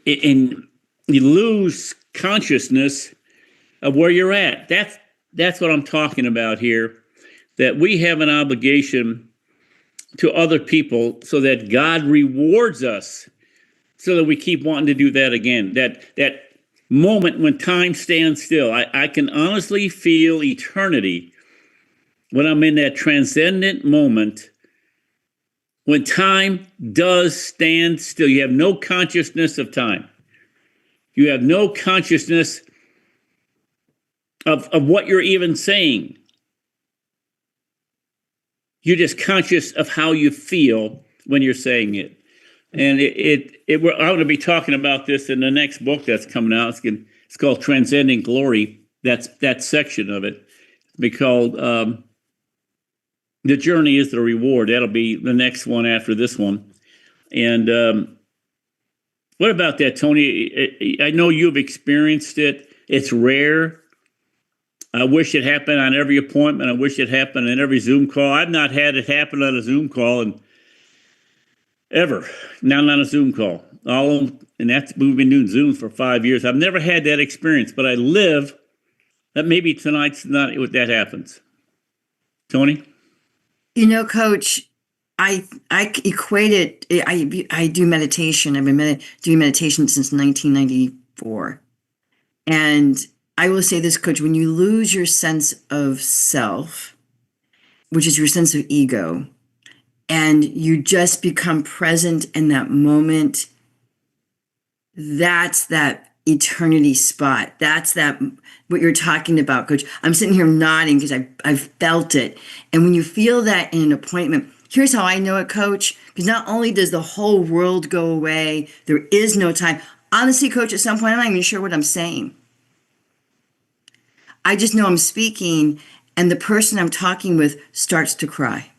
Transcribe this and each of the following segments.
and you lose consciousness of where you're at. That's what I'm talking about here. That we have an obligation to other people so that God rewards us, so that we keep wanting to do that again. That moment when time stands still. I can honestly feel eternity when I'm in that transcendent moment when time does stand still. You have no consciousness of time. You have no consciousness of what you're even saying. You're just conscious of how you feel when you're saying it. And I'm going to be talking about this in the next book that's coming out. It's called Transcending Glory. That's that section of it. It's be called The Journey is the Reward. That'll be the next one after this one. And what about that, Tony? I know you've experienced it. It's rare. I wish it happened on every appointment. I wish it happened in every Zoom call. I've not had it happen on a Zoom call and ever. Not on a Zoom call. And we've been doing Zooms for 5 years. I've never had that experience, but I live that maybe tonight's not what that happens. Tony? Coach, I equate it. I do meditation. I've been doing meditation since 1994. And I will say this, Coach, when you lose your sense of self, which is your sense of ego, and you just become present in that moment, that's that eternity spot. That's what you're talking about, Coach. I'm sitting here nodding because I've felt it. And when you feel that in an appointment, here's how I know it, Coach, because not only does the whole world go away, there is no time. Honestly, Coach, at some point, I'm not even sure what I'm saying. I just know I'm speaking, and the person I'm talking with starts to cry.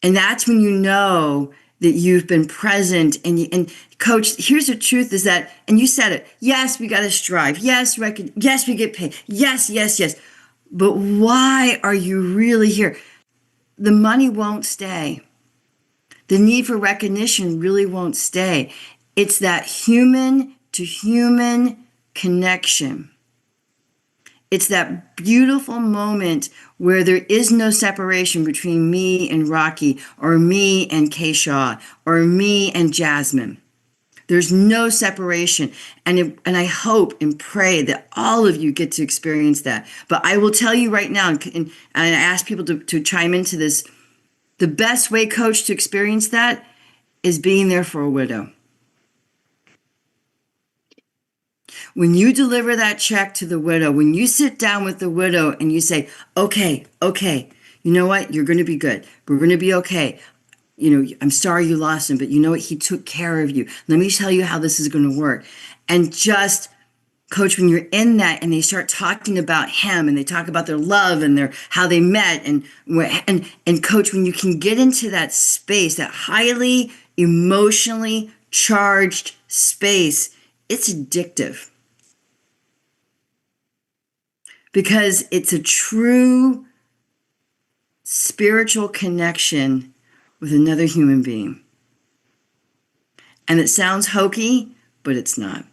And that's when you know that you've been present. And Coach, here's the truth is that, and you said it, yes, we got to strive. Yes, yes, we get paid. Yes, yes, yes. But why are you really here? The money won't stay. The need for recognition really won't stay. It's that human to human connection. It's that beautiful moment where there is no separation between me and Rocky, or me and Keisha, or me and Jasmine. There's no separation. And I hope and pray that all of you get to experience that. But I will tell you right now, and I ask people to chime into this, the best way, Coach, to experience that is being there for a widow. When you deliver that check to the widow, when you sit down with the widow and you say, okay, you know what? You're going to be good. We're going to be okay. I'm sorry you lost him, but you know what? He took care of you. Let me tell you how this is going to work. And just, Coach, when you're in that and they start talking about him and they talk about their love and how they met and Coach, when you can get into that space, that highly emotionally charged space, it's addictive. Because it's a true spiritual connection with another human being. And it sounds hokey, but it's not.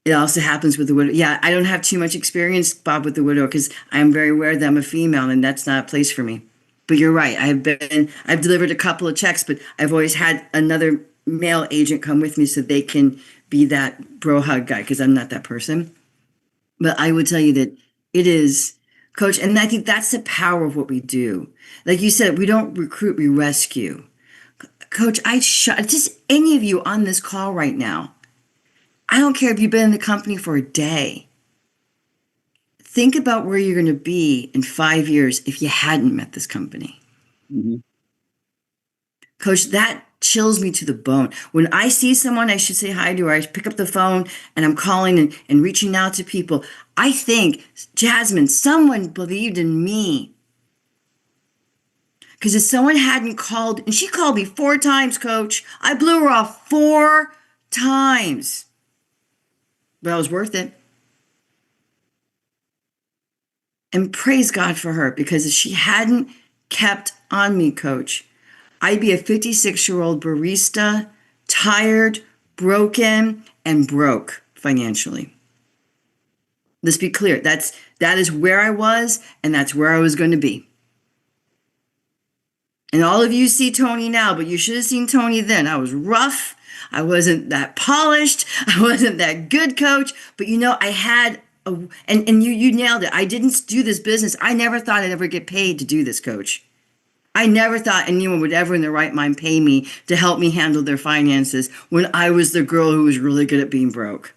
It also happens with the widow. Yeah, I don't have too much experience, Bob, with the widow because I'm very aware that I'm a female and that's not a place for me. But you're right. I've delivered a couple of checks, but I've always had another male agent come with me so they can be that bro hug guy because I'm not that person. But I would tell you that it is, Coach, and I think that's the power of what we do. Like you said, we don't recruit, we rescue. Coach, just any of you on this call right now, I don't care if you've been in the company for a day. Think about where you're going to be in 5 years if you hadn't met this company. Mm-hmm. Coach, that chills me to the bone. When I see someone I should say hi to, or I pick up the phone and I'm calling and reaching out to people, I think, Jasmine, someone believed in me. Because if someone hadn't called, and she called me 4 times, Coach. I blew her off 4 times. But it was worth it. And praise God for her, because if she hadn't kept on me, Coach, I'd be a 56-year-old barista, tired, broken, and broke financially. Let's be clear. That is where I was, and that's where I was going to be. And all of you see Tony now, but you should have seen Tony then. I was rough. I wasn't that polished. I wasn't that good, coach. But I had and you nailed it. I didn't do this business. I never thought I'd ever get paid to do this, coach. I never thought anyone would ever in their right mind pay me to help me handle their finances when I was the girl who was really good at being broke.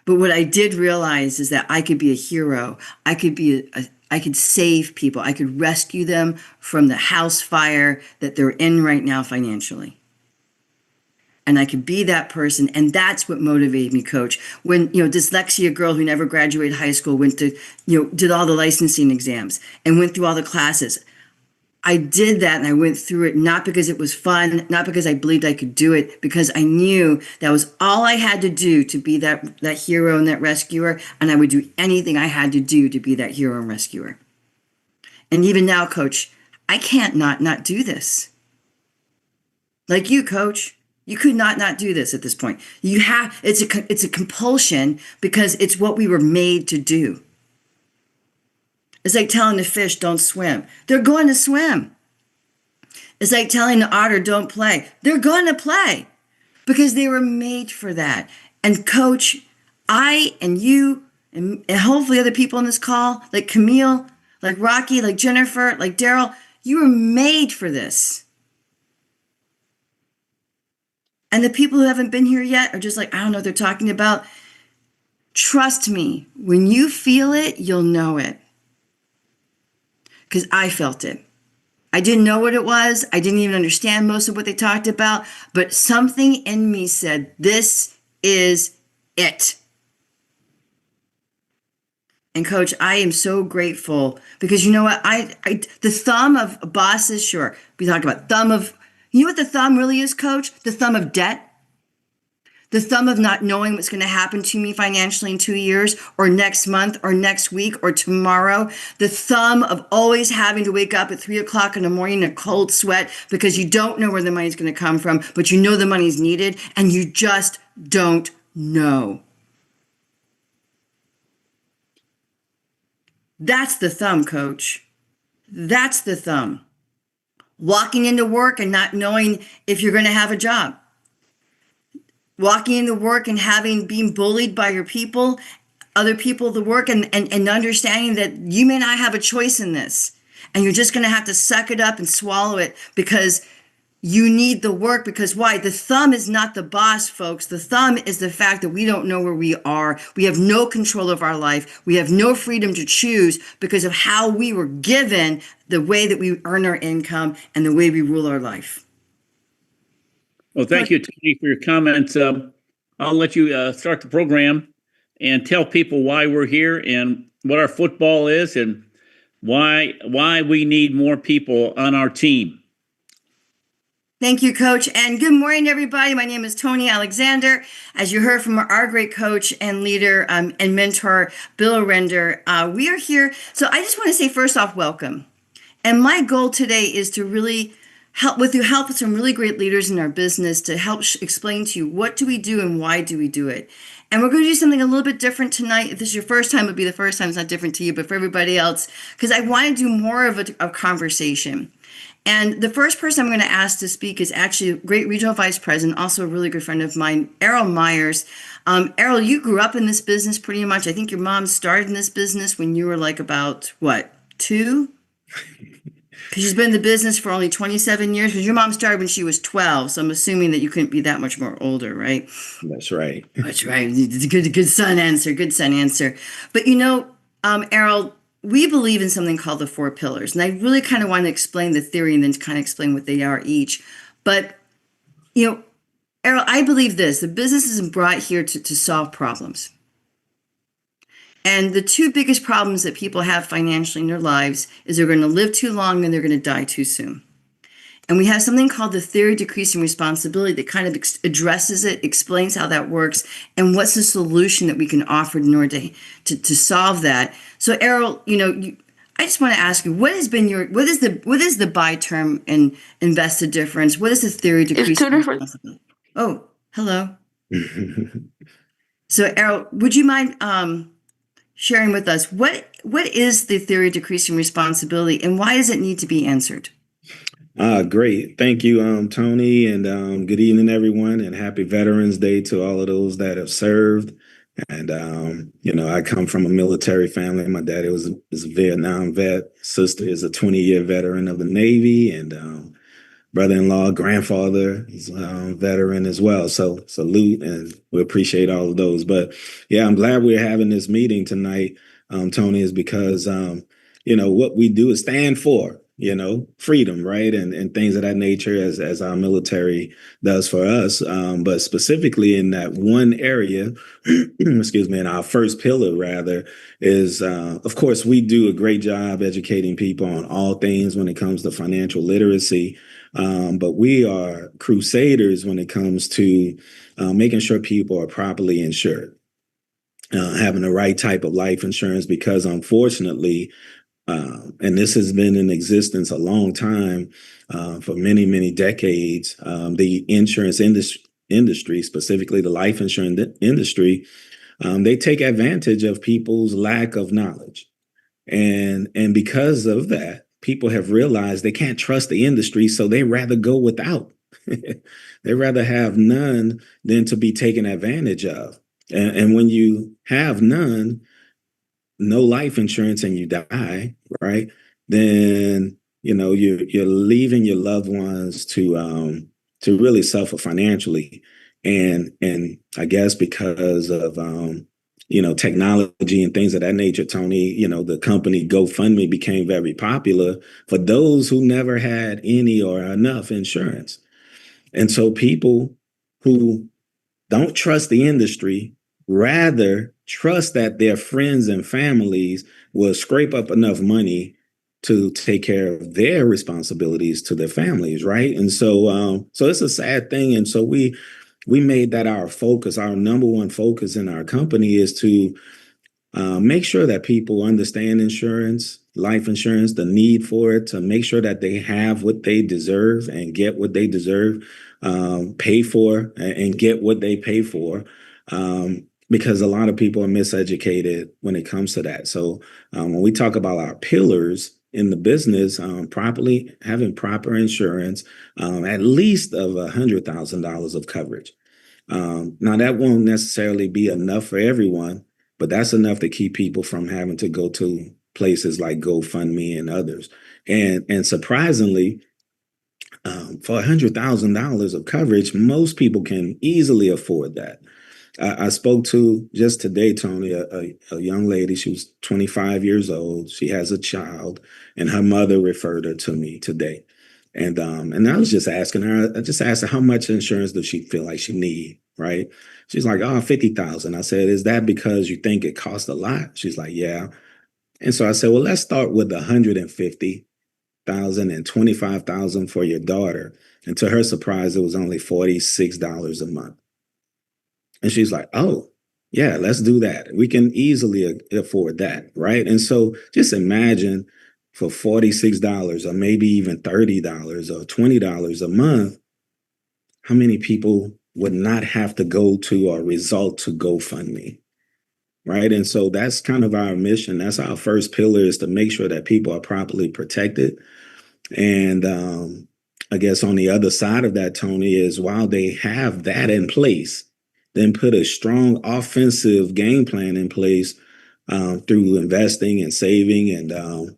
But what I did realize is that I could be a hero. I could save people. I could rescue them from the house fire that they're in right now financially. And I could be that person. And that's what motivated me, coach. When, dyslexia girl who never graduated high school went to, did all the licensing exams and went through all the classes. I did that and I went through it not because it was fun, not because I believed I could do it, because I knew that was all I had to do to be that hero and that rescuer. And I would do anything I had to do to be that hero and rescuer. And even now, coach, I can't not do this. Like you, coach, you could not do this at this point. It's a compulsion because it's what we were made to do. It's like telling the fish, don't swim. They're going to swim. It's like telling the otter, don't play. They're going to play because they were made for that. And coach, I and you and hopefully other people on this call, like Camille, like Rocky, like Jennifer, like Daryl, you were made for this. And the people who haven't been here yet are just like, I don't know what they're talking about. Trust me, when you feel it, you'll know it. Because I felt it. I didn't know what it was. I didn't even understand most of what they talked about. But something in me said, this is it. And coach, I am so grateful because you know what? The thumb of bosses, sure. We talk about you know what the thumb really is, coach? The thumb of debt. The thumb of not knowing what's going to happen to me financially in 2 years or next month or next week or tomorrow. The thumb of always having to wake up at 3:00 in the morning in a cold sweat because you don't know where the money's going to come from, but you know the money's needed and you just don't know. That's the thumb, coach. That's the thumb. Walking into work and not knowing if you're going to have a job. Walking into work and being bullied by your people, other people at the work, and understanding that you may not have a choice in this. And you're just going to have to suck it up and swallow it because you need the work. Because why? The thumb is not the boss, folks. The thumb is the fact that we don't know where we are. We have no control of our life. We have no freedom to choose because of how we were given the way that we earn our income and the way we rule our life. Well, thank you, Tony, for your comments. I'll let you start the program and tell people why we're here and what our football is and why we need more people on our team. Thank you, Coach. And good morning, everybody. My name is Tony Alexander. As you heard from our great coach and leader and mentor, Bill Orender, we are here. So I just want to say, first off, welcome. And my goal today is to really help with some really great leaders in our business to help explain to you what do we do and why do we do it. And we're going to do something a little bit different tonight. If this is your first time, it'll be the first time. It's not different to you, but for everybody else, because I want to do more of a conversation. And the first person I'm going to ask to speak is actually a great regional vice president, also a really good friend of mine, Errol Myers. Errol, you grew up in this business pretty much. I think your mom started in this business when you were like about, what, 2? Because she's been in the business for only 27 years. Because your mom started when she was 12. So I'm assuming that you couldn't be that much more older, right? That's right. That's right. Good son answer. Good son answer. But Errol, we believe in something called the 4 pillars. And I really kind of want to explain the theory and then kind of explain what they are each. But, Errol, I believe this. The business isn't brought here to solve problems. And the 2 biggest problems that people have financially in their lives is they're going to live too long and they're going to die too soon. And we have something called the theory of decreasing responsibility that kind of addresses it, explains how that works, and what's the solution that we can offer in order to solve that. So, Errol, I I just want to ask you, what is the buy term and invested difference? What is the theory It's two decreasing different. responsibility? Oh, hello. So, Errol, would you mind sharing with us what is the theory of decreasing responsibility and why does it need to be answered? Great. Thank you, Tony, and good evening, everyone, and happy Veterans Day to all of those that have served. And I come from a military family. My daddy is a Vietnam vet. Sister is a 20-year veteran of the Navy, and brother-in-law, grandfather is a veteran as well. So salute, and we appreciate all of those. But yeah, I'm glad we're having this meeting tonight, Tony, is because what we do is stand for freedom, right, and things of that nature, as our military does for us. But specifically in that one area, excuse me, in our first pillar rather, is of course we do a great job educating people on all things when it comes to financial literacy. But we are crusaders when it comes to making sure people are properly insured, having the right type of life insurance, because unfortunately, and this has been in existence a long time, for many, many decades, the insurance industry, specifically the life insurance industry, they take advantage of people's lack of knowledge. And because of that, people have realized they can't trust the industry, so they rather go without. They rather have none than to be taken advantage of. And when you have none, no life insurance, and you die, right? Then you're leaving your loved ones to really suffer financially, and I guess because of technology and things of that nature, Tony, the company GoFundMe became very popular for those who never had any or enough insurance. And so people who don't trust the industry, rather trust that their friends and families will scrape up enough money to take care of their responsibilities to their families, right? And so it's a sad thing. And so we made that our focus, our number one focus in our company, is to make sure that people understand insurance, life insurance, the need for it, to make sure that they have what they deserve and get what they deserve, pay for and get what they pay for, because a lot of people are miseducated when it comes to that. So when we talk about our pillars in the business, properly having proper insurance, at least of $100,000 of coverage. Now, that won't necessarily be enough for everyone, but that's enough to keep people from having to go to places like GoFundMe and others. And surprisingly, for $100,000 of coverage, most people can easily afford that. I spoke to just today, Tony, a young lady. She was 25 years old. She has a child, and her mother referred her to me today. And I was just asking her. I just asked her, how much insurance does she feel like she need, right? She's like, oh, 50,000. I said, is that because you think it costs a lot? She's like, yeah. And so I said, well, let's start with 150,000 and 25,000 for your daughter. And to her surprise, it was only $46 a month. And she's like, oh, yeah, let's do that. We can easily afford that, right? And so just imagine, for $46 or maybe even $30 or $20 a month, how many people would not have to go to or resort to GoFundMe, right? And so that's kind of our mission. That's our first pillar, is to make sure that people are properly protected. And I guess on the other side of that, Tony, is while they have that in place, then put a strong offensive game plan in place, through investing and saving and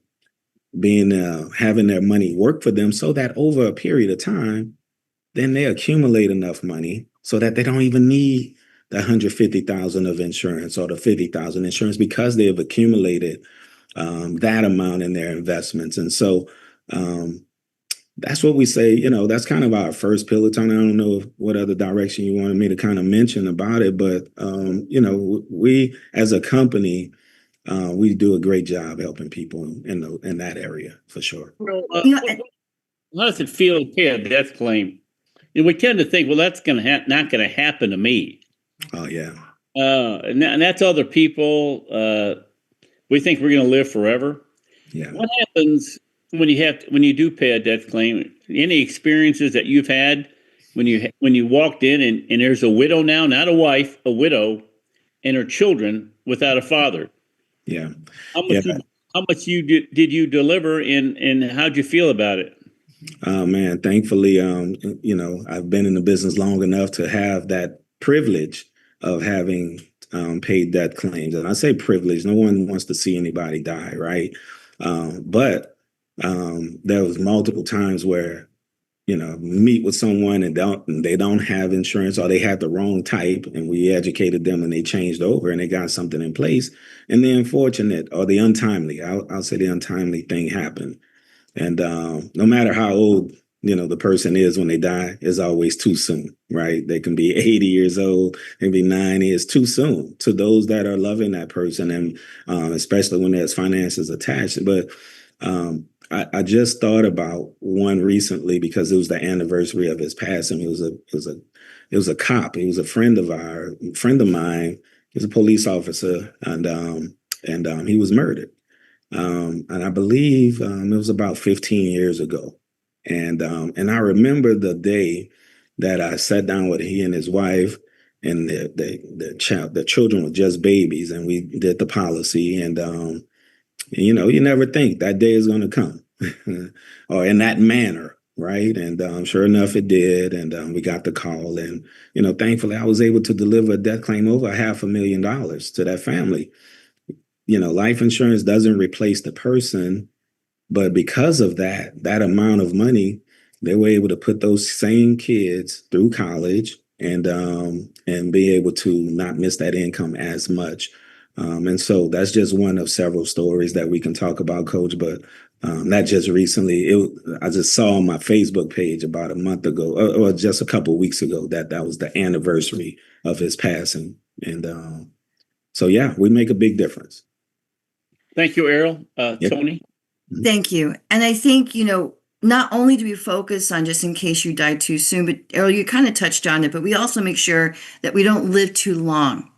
being having their money work for them, so that over a period of time, then they accumulate enough money so that they don't even need the 150,000 of insurance or the 50,000 insurance, because they have accumulated that amount in their investments. And so that's what we say. That's kind of our first pillar, Tony. I don't know what other direction you wanted me to kind of mention about it, but we as a company, we do a great job helping people in that area, for sure. Well, You know, and- how does it feel to pay a death claim? And we tend to think, well, that's not going to happen to me. Oh yeah. And that's other people. We think we're going to live forever. Yeah. What happens when you do pay a death claim? Any experiences that you've had when you walked in and there's a widow now, not a wife, a widow, and her children without a father? Yeah. How Yeah. much you did you deliver, and how'd you feel about it? Oh man, thankfully, I've been in the business long enough to have that privilege of having paid death claims. And I say privilege, no one wants to see anybody die, right? But there was multiple times where, meet with someone and they don't have insurance, or they had the wrong type, and we educated them and they changed over and they got something in place. And the unfortunate or the untimely, I'll say the untimely thing happened. And no matter how old the person is when they die, is always too soon, right? They can be 80 years old, they can be 90. It's too soon to those that are loving that person, and especially when there's finances attached. But I just thought about one recently because it was the anniversary of his passing. It was a cop. He was a friend of mine. He was a police officer, and he was murdered. And I believe it was about 15 years ago. And I remember the day that I sat down with he and his wife, and the children were just babies, and we did the policy. And you never think that day is going to come, or in that manner, right? And sure enough, it did. And we got the call, and thankfully, I was able to deliver a death claim over $500,000 to that family. Life insurance doesn't replace the person, but because of that amount of money, they were able to put those same kids through college, and be able to not miss that income as much. And so that's just one of several stories that we can talk about, Coach. But that just recently, I just saw on my Facebook page about a month ago, or just a couple of weeks ago, that was the anniversary of his passing. And so, yeah, we make a big difference. Thank you, Errol. Yep. Tony? Thank you. And I think, not only do we focus on just in case you die too soon, but Errol, you kind of touched on it, but we also make sure that we don't live too long.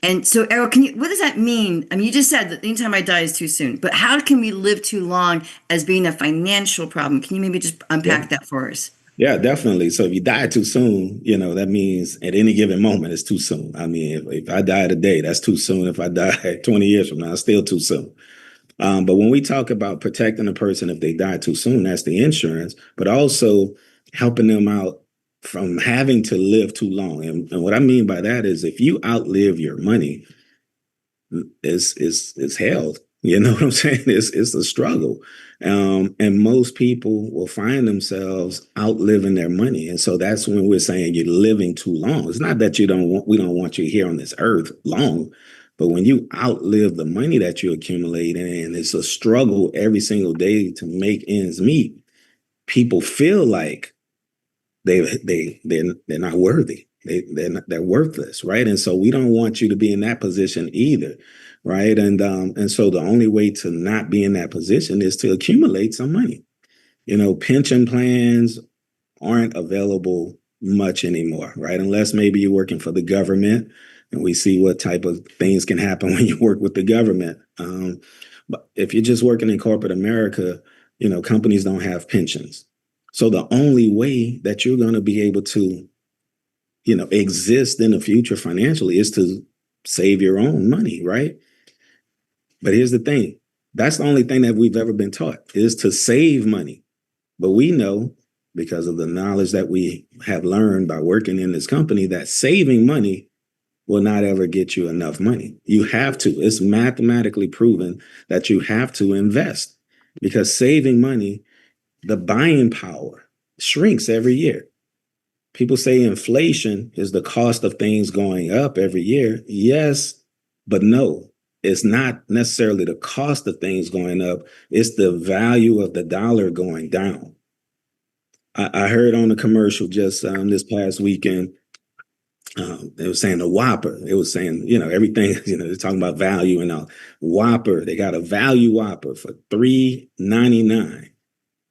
And so, Errol, what does that mean? I mean, you just said that anytime I die is too soon, but how can we live too long as being a financial problem? Can you maybe just unpack that for us? Yeah, definitely. So if you die too soon, that means at any given moment it's too soon. I mean, if I die today, that's too soon. If I die 20 years from now, it's still too soon. But when we talk about protecting a person if they die too soon, that's the insurance, but also helping them out from having to live too long. And what I mean by that is if you outlive your money, it's hell. You know what I'm saying? It's a struggle. And most people will find themselves outliving their money. And so that's when we're saying you're living too long. It's not that we don't want you here on this earth long, but when you outlive the money that you accumulate, and it's a struggle every single day to make ends meet, people feel like they're not worthy. They're worthless, right? And so we don't want you to be in that position either, right? And so the only way to not be in that position is to accumulate some money. Pension plans aren't available much anymore, right? Unless maybe you're working for the government, and we see what type of things can happen when you work with the government. But if you're just working in corporate America, companies don't have pensions. So the only way that you're going to be able to, exist in the future financially is to save your own money, right? But here's the thing. That's the only thing that we've ever been taught, is to save money. But we know, because of the knowledge that we have learned by working in this company, that saving money will not ever get you enough money. You have to. It's mathematically proven that you have to invest, because saving money, the buying power shrinks every year. People say inflation is the cost of things going up every year. Yes, but no, it's not necessarily the cost of things going up. It's the value of the dollar going down. I heard on a commercial just this past weekend, it was saying the Whopper. It was saying, everything, they're talking about value and all. Whopper, they got a value Whopper for $3.99.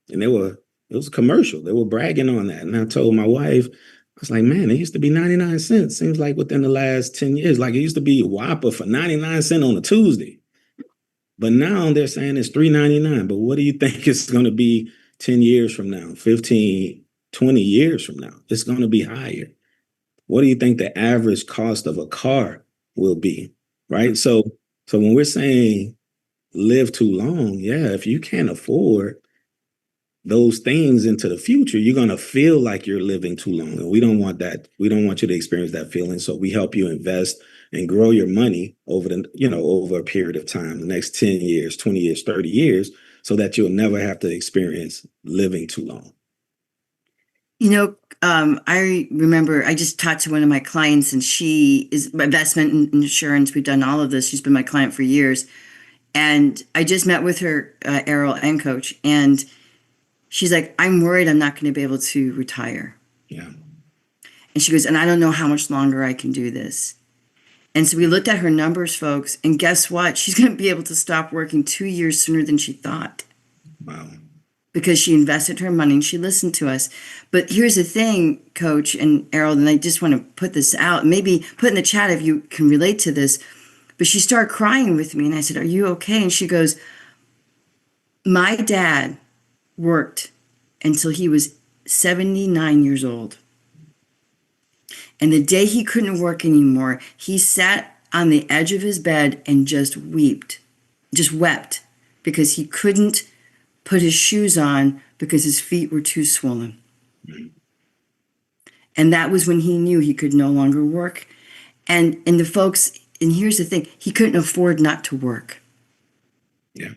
And it was a commercial. They were bragging on that. And I told my wife, I was like, man, it used to be 99 cents. Seems like within the last 10 years, like it used to be Whopper for 99 cents on a Tuesday. But now they're saying it's $3.99. But what do you think it's going to be 10 years from now, 15, 20 years from now? It's going to be higher. What do you think the average cost of a car will be? Right. So when we're saying live too long, yeah, if you can't afford those things into the future, you're going to feel like you're living too long. And we don't want that. We don't want you to experience that feeling. So we help you invest and grow your money over over a period of time, the next 10 years, 20 years, 30 years, so that you'll never have to experience living too long. I remember I just talked to one of my clients, and she is investment and insurance. We've done all of this. She's been my client for years. And I just met with her, Errol and coach. And she's like, I'm worried I'm not going to be able to retire. Yeah. And she goes, and I don't know how much longer I can do this. And so we looked at her numbers, folks. And guess what? She's going to be able to stop working 2 years sooner than she thought. Wow. Because she invested her money and she listened to us. But here's the thing, Coach and Errol, and I just want to put this out. Maybe put in the chat if you can relate to this. But she started crying with me, and I said, are you okay? And she goes, my dad worked until he was 79 years old. And the day he couldn't work anymore, he sat on the edge of his bed and just wept because he couldn't put his shoes on because his feet were too swollen. And that was when he knew he could no longer work. And the folks, and here's the thing, he couldn't afford not to work. Yeah.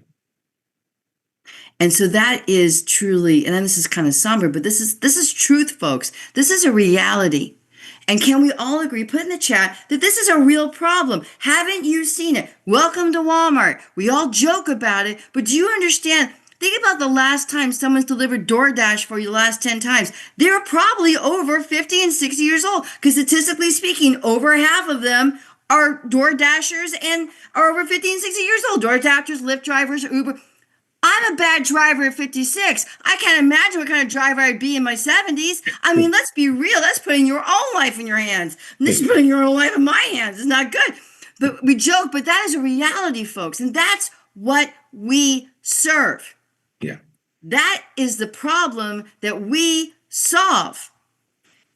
And so that is truly, and then this is kind of somber, but this is truth, folks. This is a reality. And can we all agree, put in the chat, that this is a real problem? Haven't you seen it? Welcome to Walmart. We all joke about it, but do you understand? Think about the last time someone's delivered DoorDash for you the last 10 times. They're probably over 50 and 60 years old, because statistically speaking, over half of them are DoorDashers and are over 50 and 60 years old. DoorDashers, Lyft drivers, Uber. I'm a bad driver at 56. I can't imagine what kind of driver I'd be in my 70s. I mean, let's be real. That's putting your own life in your hands. And this is putting your own life in my hands. It's not good. But we joke, but that is a reality, folks. And that's what we serve. Yeah. That is the problem that we solve.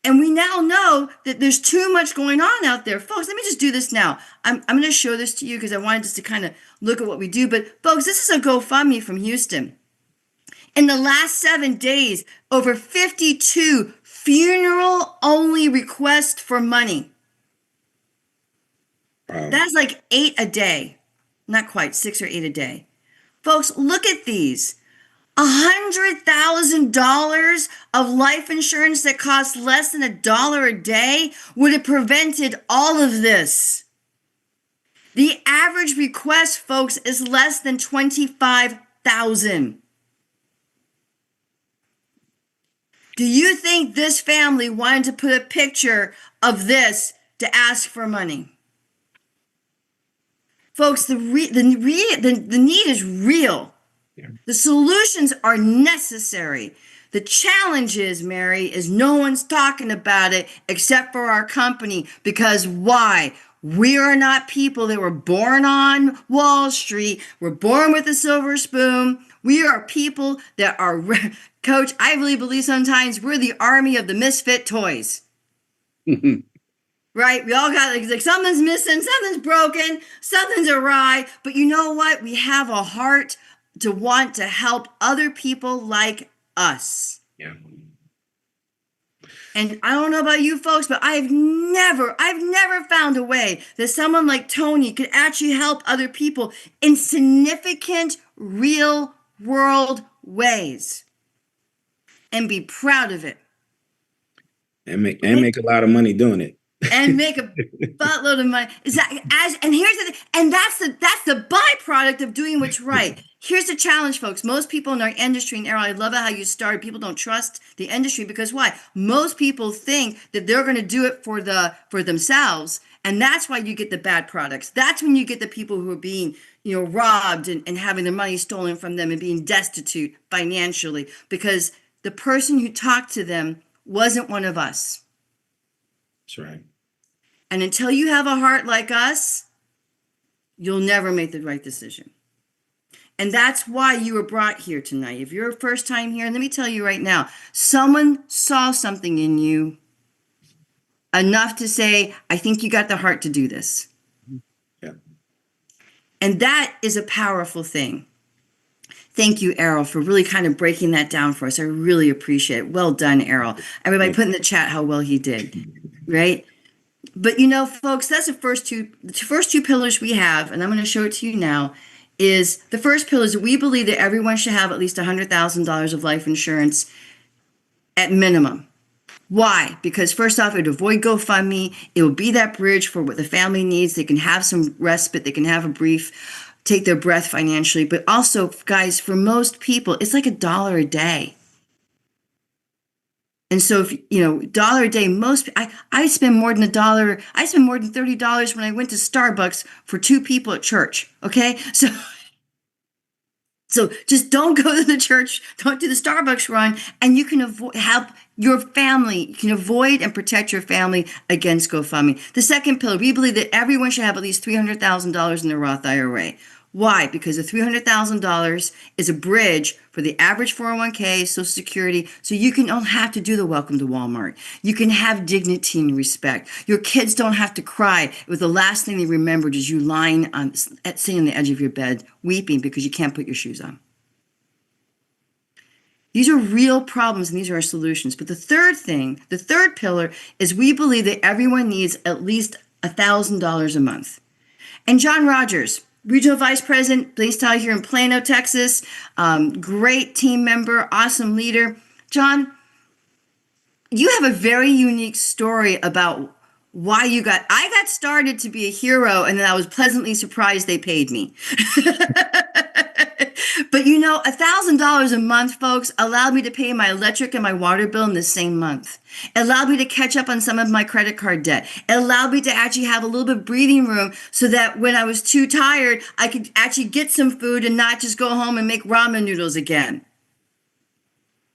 And we now know that there's too much going on out there. Folks, let me just do this now. I'm going to show this to you because I wanted us to kind of look at what we do. But folks, this is a GoFundMe from Houston. In the last 7 days, over 52 funeral-only requests for money. Wow. That's like 8 a day. Not quite, 6 or 8 a day. Folks, look at these. $100,000 of life insurance that costs less than $1 a day would have prevented all of this. The average request, folks, is less than $25,000. Do you think this family wanted to put a picture of this to ask for money? Folks, the need is real. The solutions are necessary. The challenge is, Mary, is no one's talking about it except for our company. Because why? We are not people that were born on Wall Street. We're born with a silver spoon. We are people that are, Coach, I really believe sometimes we're the army of the misfit toys. Right? We all got like something's missing, something's broken, something's awry. But you know what? We have a heart to want to help other people like us. Yeah. And I don't know about you folks, but I've never found a way that someone like Tony could actually help other people in significant, real world ways and be proud of it. And make a lot of money doing it. And make a buttload of money. And here's the thing, and that's the byproduct of doing what's right. Here's the challenge, folks. Most people in our industry, and Errol, I love how you started. People don't trust the industry because why? Most people think that they're going to do it for themselves, and that's why you get the bad products. That's when you get the people who are being, robbed and having their money stolen from them and being destitute financially because the person who talked to them wasn't one of us. That's right. And until you have a heart like us, you'll never make the right decision. And that's why you were brought here tonight. If you're a first time here, let me tell you right now, someone saw something in you enough to say, I think you got the heart to do this. Yeah. And that is a powerful thing. Thank you, Errol, for really kind of breaking that down for us. I really appreciate it. Well done, Errol. Everybody put in the chat how well he did, right? But folks, that's the first two pillars we have, and I'm going to show it to you now. Is the first pillar is we believe that everyone should have at least $100,000 of life insurance at minimum. Why? Because first off, it would avoid GoFundMe. It will be that bridge for what the family needs. They can have some respite. They can have a brief, take their breath financially. But also, guys, for most people, it's like $1 a day. And so if dollar a day, I spend more than $1. I spend more than $30 when I went to Starbucks for two people at church. Okay, so just don't go to the church, don't do the Starbucks run, and you can help your family. You can avoid and protect your family against GoFundMe. The second pillar, we believe that everyone should have at least $300,000 in their Roth IRA. Why? Because the $300,000 is a bridge for the average 401k, Social Security, so you don't have to do the welcome to Walmart. You can have dignity and respect. Your kids don't have to cry with the last thing they remembered is you sitting on the edge of your bed, weeping because you can't put your shoes on. These are real problems and these are our solutions. But the third pillar is we believe that everyone needs at least $1,000 a month. And John Rogers, Regional Vice President, based out here in Plano, Texas, great team member, awesome leader. John, you have a very unique story about why I got started to be a hero, and then I was pleasantly surprised they paid me. But $1,000 a month, folks, allowed me to pay my electric and my water bill in the same month. It allowed me to catch up on some of my credit card debt. It allowed me to actually have a little bit of breathing room so that when I was too tired, I could actually get some food and not just go home and make ramen noodles again.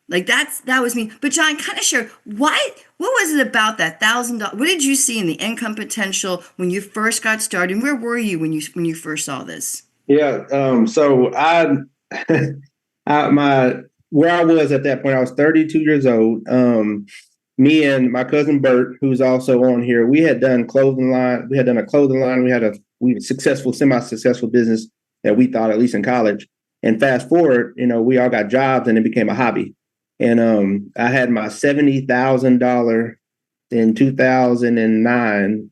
Like that was me. But John, kind of share what was it about that $1,000? What did you see in the income potential when you first got started? Where were you when you first saw this? Yeah. So where I was at that point, I was 32 years old. Me and my cousin Bert, who's also on here, we had done clothing line. We had done a clothing line. We had a semi-successful business that we thought, at least in college. And fast forward, we all got jobs and it became a hobby. And I had my $70,000 in 2009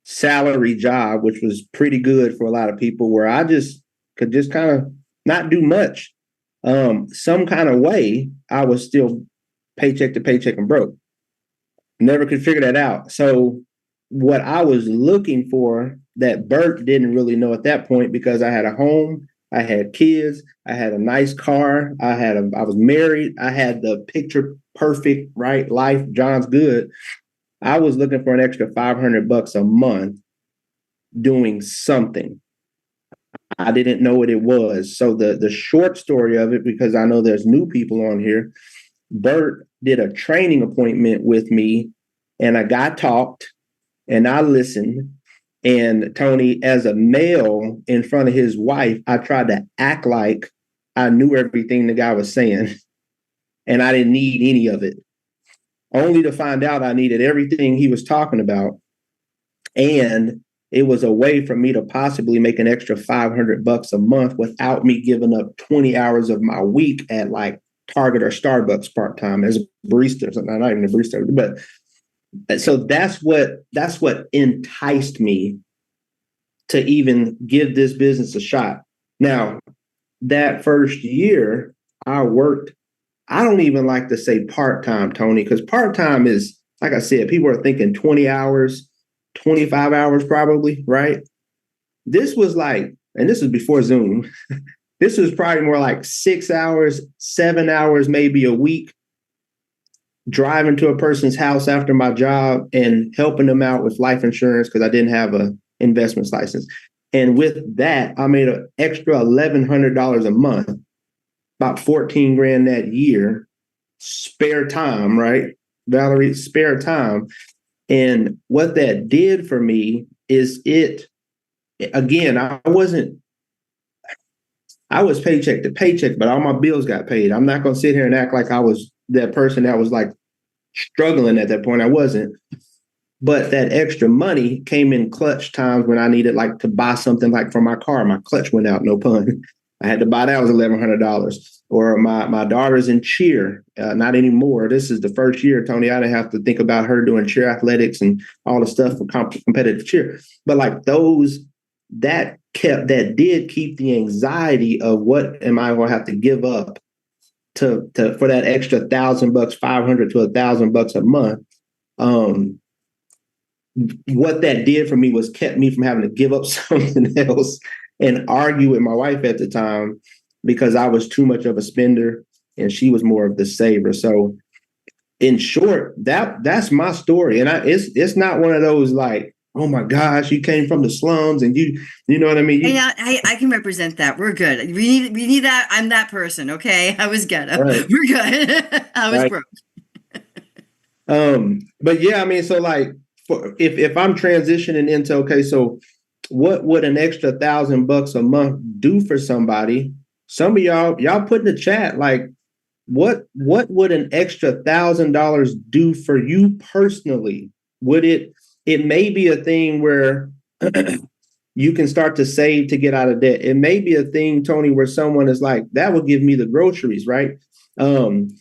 salary job, which was pretty good for a lot of people, where I just could just kind of not do much. Some kind of way, I was still paycheck to paycheck and broke. Never could figure that out. So what I was looking for that Bert didn't really know at that point, because I had a home, I had kids, I had a nice car, I was married, I had the picture perfect, right, life, John's good. I was looking for an extra $500 a month doing something. I didn't know what it was. So the short story of it, because I know there's new people on here, Bert did a training appointment with me and a guy talked and I listened. And Tony, as a male in front of his wife, I tried to act like I knew everything the guy was saying and I didn't need any of it, only to find out I needed everything he was talking about. And it was a way for me to possibly make an extra $500 a month without me giving up 20 hours of my week at like Target or Starbucks part-time as a barista or something. Not even a barista, but so that's what enticed me to even give this business a shot. Now, that first year I worked, I don't even like to say part-time, Tony, because part-time is, like I said, people are thinking 20 hours, 25 hours probably, right? This was like, and this was before Zoom, this was probably more like 6 hours, 7 hours, maybe a week, driving to a person's house after my job and helping them out with life insurance because I didn't have an investments license. And with that, I made an extra $1,100 a month, about 14 grand that year, spare time, right? Valerie, spare time. And what that did for me is again, I I was paycheck to paycheck, but all my bills got paid. I'm not going to sit here and act like I was that person that was like struggling at that point. I wasn't. But that extra money came in clutch times when I needed like to buy something like for my car. My clutch went out, no pun. I had to buy that. It was $1,100. Or my daughter's in cheer, not anymore. This is the first year, Tony. I didn't have to think about her doing cheer athletics and all the stuff for competitive cheer. But like those, that did keep the anxiety of what am I going to have to give up to for that extra $1,000, 500 to $1,000 a month. What that did for me was kept me from having to give up something else and argue with my wife at the time because I was too much of a spender and she was more of the saver. So in short, that's my story. And it's not one of those like, oh my gosh, you came from the slums and you know what I mean? I can represent that. We're good. We need that. I'm that person. Okay. I was ghetto. Right. We're good. I was broke. But yeah, I mean, so like if I'm transitioning into, okay, so what would an extra $1,000 a month do for somebody? Some of y'all put in the chat, like, what would an extra $1,000 do for you personally? Would it may be a thing where you can start to save to get out of debt. It may be a thing, Tony, where someone is like, that will give me the groceries, right? One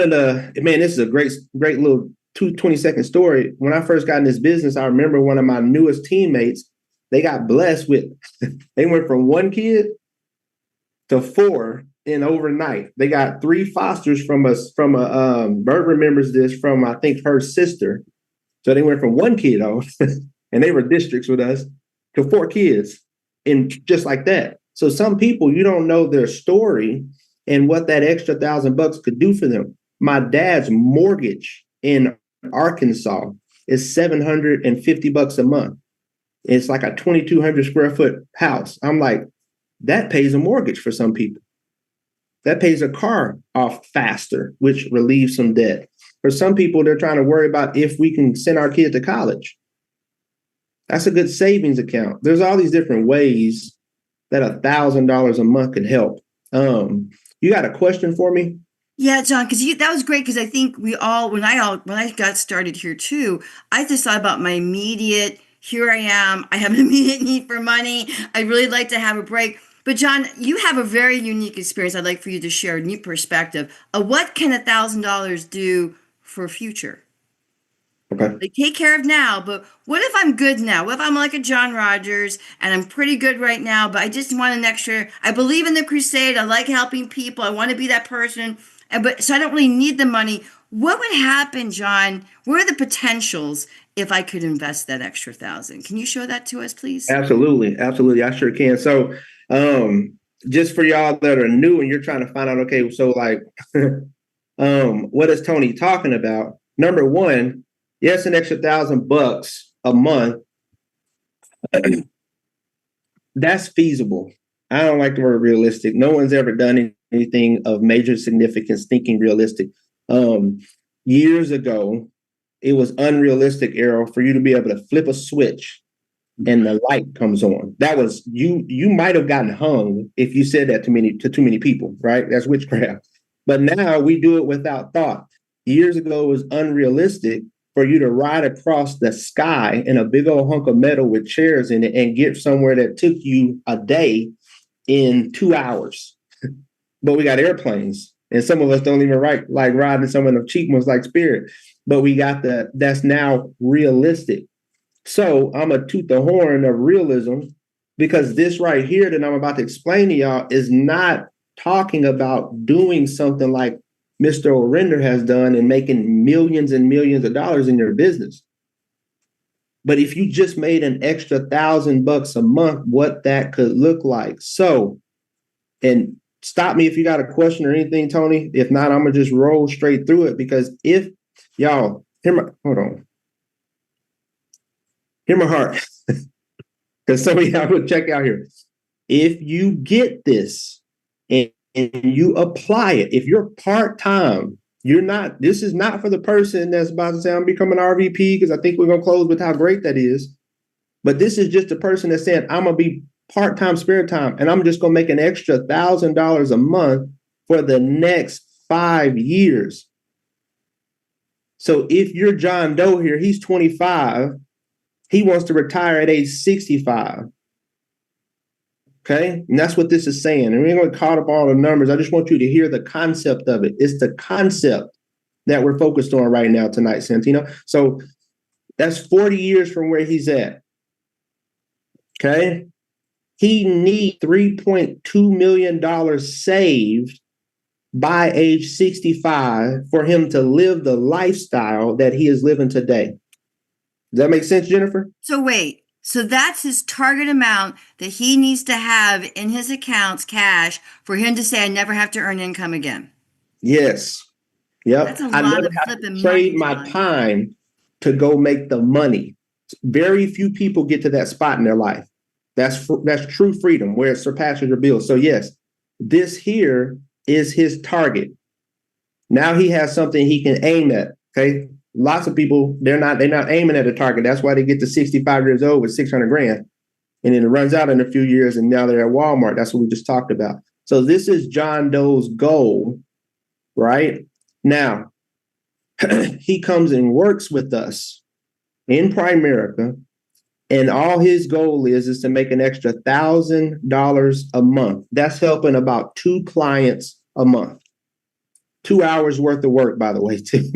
of the, man, this is a great little 20-second story. When I first got in this business, I remember one of my newest teammates, they got blessed with, they went from 1 kid to 4 in overnight. They got 3 fosters from Bert remembers this from, I think, her sister. So they went from 1 kid on, and they were districts with us, to 4 kids, and just like that. So some people, you don't know their story and what that extra $1,000 could do for them. My dad's mortgage in Arkansas is $750 a month. It's like a 2,200 square foot house. I'm like, that pays a mortgage for some people. That pays a car off faster, which relieves some debt. For some people, they're trying to worry about if we can send our kid to college. That's a good savings account. There's all these different ways that $1,000 a month can help. You got a question for me? Yeah, John, because that was great. Because I think when I got started here too, I just thought about my immediate. Here I am. I have an immediate need for money. I'd really like to have a break. But John, you have a very unique experience. I'd like for you to share a new perspective of what can $1,000 do for future. Okay. Like take care of now, but what if I'm good now? What if I'm like a John Rogers and I'm pretty good right now, but I just want an extra, I believe in the crusade. I like helping people. I want to be that person. So I don't really need the money. What would happen, John? What are the potentials if I could invest that extra 1,000? Can you show that to us, please? Absolutely. I sure can. So just for y'all that are new and you're trying to find out, okay, so like what is Tony talking about? Number one, yes, an extra $1,000 a month. That's feasible. I don't like the word realistic. No one's ever done anything of major significance thinking realistic. Years ago, it was unrealistic, Errol, for you to be able to flip a switch and the light comes on. That was you might have gotten hung if you said that to too many people, right? That's witchcraft. But now we do it without thought. Years ago, it was unrealistic for you to ride across the sky in a big old hunk of metal with chairs in it and get somewhere that took you a day in 2 hours. But we got airplanes, and some of us don't even like riding some of the cheap ones like Spirit. But we got that's now realistic. So I'm a toot the horn of realism because this right here that I'm about to explain to y'all is not talking about doing something like Mr. Orender has done and making millions and millions of dollars in your business. But if you just made an extra $1,000 a month, what that could look like. So, and stop me if you got a question or anything, Tony. If not, I'm gonna just roll straight through it because if y'all hold on. Hear my heart. Because some of y'all would check out here. If you get this and you apply it, if you're part-time, this is not for the person that's about to say, I'm becoming RVP, because I think we're going to close with how great that is. But this is just a person that's saying, I'm going to be part-time spare time, and I'm just going to make an extra $1,000 a month for the next 5 years. So if you're John Doe here, he's 25, he wants to retire at age 65. Okay, and that's what this is saying. And we ain't going to caught up all the numbers. I just want you to hear the concept of it. It's the concept that we're focused on right now tonight, Santino. So that's 40 years from where he's at. Okay, he needs $3.2 million saved by age 65 for him to live the lifestyle that he is living today. Does that make sense, Jennifer? So wait, so that's his target amount that he needs to have in his accounts, cash, for him to say, I never have to earn income again. Yes. Yep. That's a I lot never of have to flipping trade money, my John. time to go make the money. Very few people get to that spot in their life. That's true freedom, where it surpasses your bills. So yes, this here is his target. Now he has something he can aim at. Okay. Lots of people, they're not aiming at a target. That's why they get to 65 years old with 600 grand. And then it runs out in a few years and now they're at Walmart. That's what we just talked about. So this is John Doe's goal, right? Now, he comes and works with us in Primerica, and all his goal is to make an extra $1,000 a month. That's helping about 2 clients a month. 2 hours worth of work, by the way, too.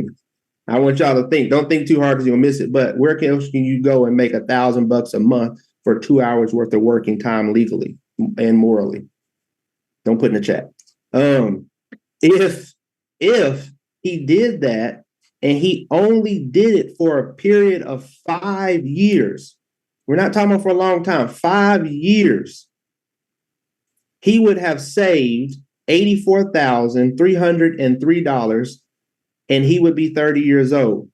I want y'all to think. Don't think too hard because you'll miss it. But where else can you go and make $1,000 a month for 2 hours worth of working time legally and morally? Don't put in the chat. If he did that and he only did it for a period of 5 years, we're not talking about for a long time, 5 years, he would have saved $84,303 and he would be 30 years old.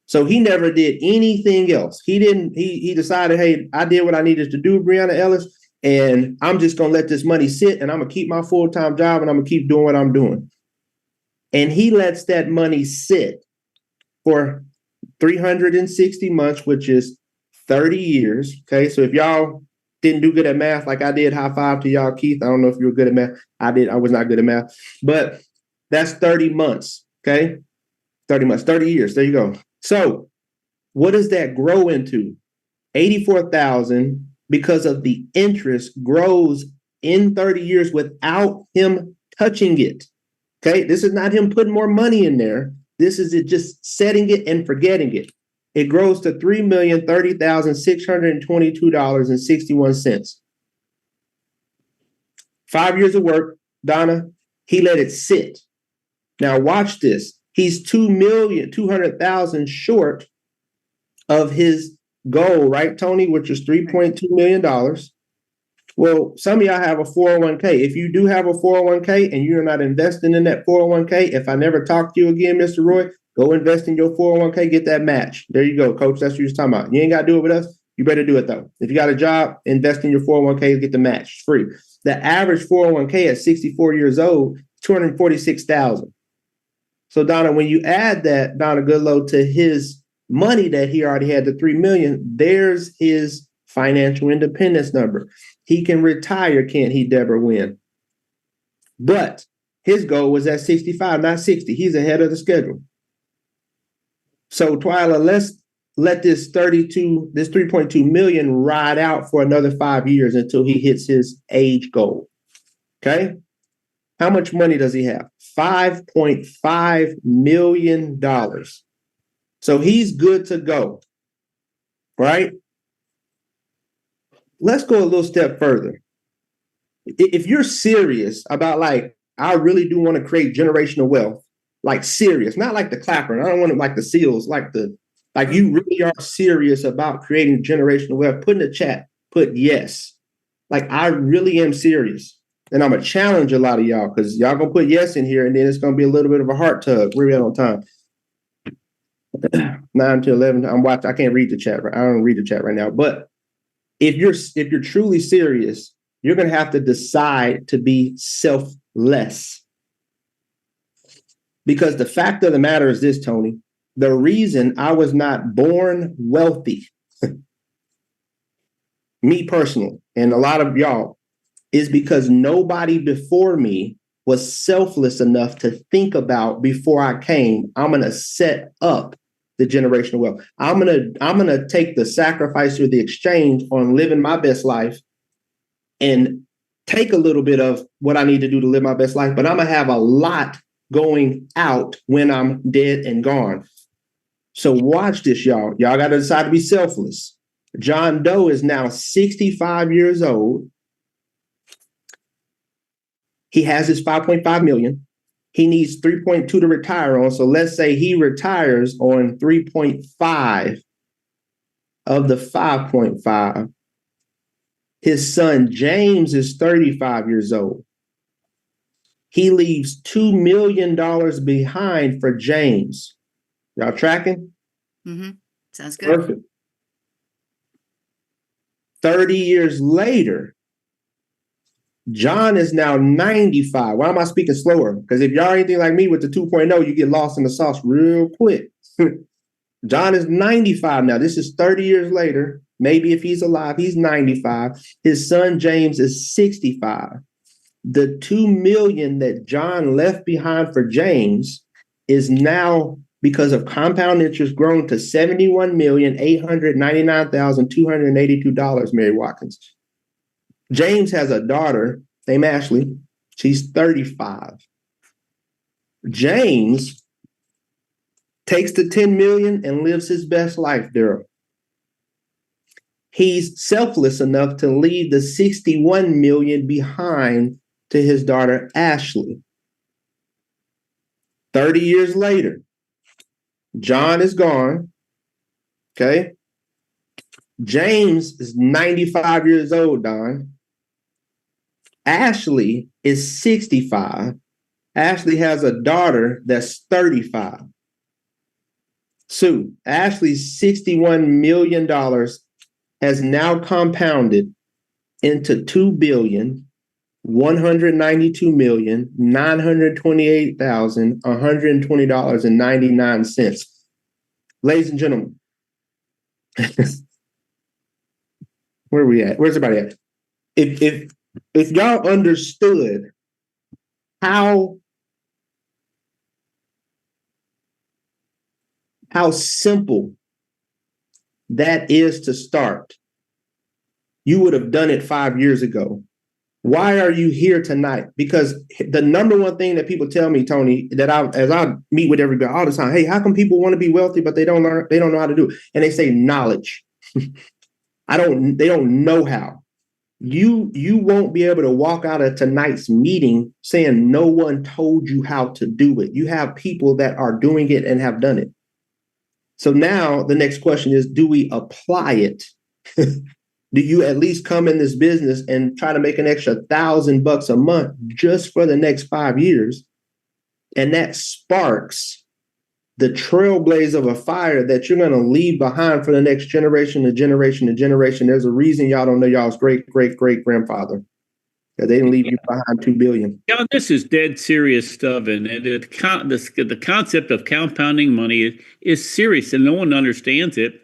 So he never did anything else. He decided, hey, I did what I needed to do, Breonna Ellis, and I'm just going to let this money sit and I'm going to keep my full-time job and I'm going to keep doing what I'm doing. And he lets that money sit for 360 months, which is 30 years. Okay. So if y'all didn't do good at math like I did, high five to y'all, Keith. I don't know if you were good at math. I was not good at math, but that's 30 months. Okay. 30 months, 30 years. There you go. So what does that grow into? 84,000, because of the interest, grows in 30 years without him touching it. Okay. This is not him putting more money in there. This is it just setting it and forgetting it. It grows to $3,030,622.61. 5 years of work, Donna, he let it sit. Now watch this. He's 2,200,000 short of his goal, right, Tony, which is $3.2 million. Well, some of y'all have a 401k. If you do have a 401k and you're not investing in that 401k, if I never talk to you again, Mr. Roy, go invest in your 401k, get that match. There you go, coach. That's what you're talking about. You ain't got to do it with us. You better do it, though. If you got a job, invest in your 401k, get the match. It's free. The average 401k at 64 years old, $246,000. So, Donna, when you add that, Donna Goodlow, to his money that he already had, the $3 million, there's his financial independence number. He can retire, can't he, Deborah Wynn? But his goal was at 65, not 60. He's ahead of the schedule. So, Twyla, let's let this 3.2 million ride out for another 5 years until he hits his age goal. Okay? How much money does he have? $5.5 million. So he's good to go, right? Let's go a little step further. If you're serious about, like, I really do want to create generational wealth, like serious, not like the clapper. I don't want to like the seals, like you really are serious about creating generational wealth. Put in the chat, put yes. Like, I really am serious. And I'm going to challenge a lot of y'all because y'all going to put yes in here and then it's going to be a little bit of a heart tug. We're at on time. 9 to 11. I'm watching. I can't read the chat. I don't read the chat right now. But if you're truly serious, you're going to have to decide to be selfless. Because the fact of the matter is this, Tony, the reason I was not born wealthy, me personally, and a lot of y'all, is because nobody before me was selfless enough to think about before I came, I'm going to set up the generational wealth. I'm going to take the sacrifice or the exchange on living my best life and take a little bit of what I need to do to live my best life, but I'm going to have a lot going out when I'm dead and gone. So watch this, y'all. Y'all got to decide to be selfless. John Doe is now 65 years old. He has his 5.5 million. He needs 3.2 to retire on. So let's say he retires on 3.5 of the 5.5. His son James is 35 years old. He leaves $2 million behind for James. Y'all tracking? Mm-hmm. Sounds good. Perfect. 30 years later, John is now 95. Why am I speaking slower? Because if y'all anything like me with the 2.0, you get lost in the sauce real quick. John is 95 now. This is 30 years later. Maybe if he's alive, he's 95. His son James is 65. The 2 million that John left behind for James is now, because of compound interest, grown to $71,899,282, Mary Watkins. James has a daughter named Ashley. She's 35. James takes the 10 million and lives his best life, Daryl. He's selfless enough to leave the 61 million behind to his daughter, Ashley. 30 years later, John is gone. Okay. James is 95 years old, Don. Ashley is 65. Ashley has a daughter that's 35. Sue, Ashley's $61 million has now compounded into $2,192,928,120.99. Ladies and gentlemen, where are we at? Where's everybody at? If y'all understood how simple that is to start, you would have done it 5 years ago. Why are you here tonight? Because the number one thing that people tell me, Tony, that as I meet with everybody all the time, hey, how come people want to be wealthy, but they don't know how to do it? And they say knowledge. They don't know how. You won't be able to walk out of tonight's meeting saying no one told you how to do it. You have people that are doing it and have done it. So now the next question is, do we apply it? Do you at least come in this business and try to make an extra $1,000 a month just for the next 5 years? And that sparks the trailblaze of a fire that you're going to leave behind for the next generation to generation to generation. There's a reason y'all don't know y'all's great-great-great-grandfather. They didn't leave you behind $2 billion. Yeah, this is dead serious stuff, and the concept of compounding money is serious, and no one understands it.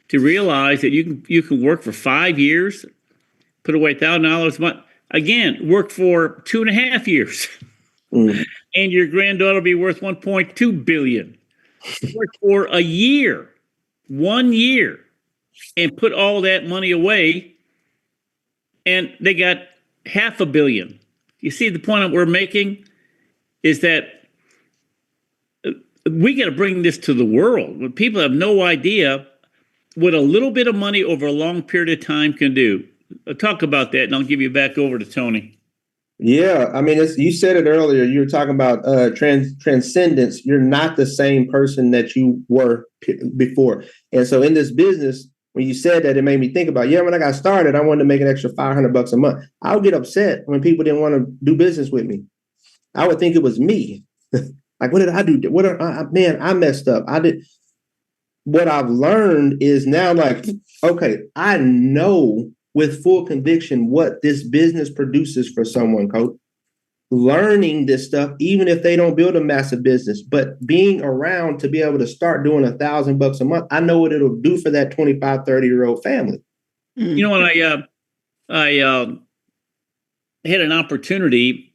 To realize that you can work for 5 years, put away $1,000 a month, again, work for 2.5 years, and your granddaughter will be worth $1.2 billion. Work for a year, 1 year, and put all that money away, and they got $500 million. You see the point that we're making is that we got to bring this to the world. When people have no idea what a little bit of money over a long period of time can do. I'll talk about that, and I'll give you back over to Tony. Yeah, I mean, you said it earlier. You were talking about transcendence. You're not the same person that you were before. And so in this business, when you said that, it made me think about, when I got started, I wanted to make an extra $500 a month. I would get upset when people didn't want to do business with me. I would think it was me. Like, what did I do? I messed up. What I've learned is now, like, okay, I know with full conviction what this business produces for someone, Coach. Learning this stuff, even if they don't build a massive business, but being around to be able to start doing $1,000 a month, I know what it'll do for that 25, 30-year-old family. You know what, I had an opportunity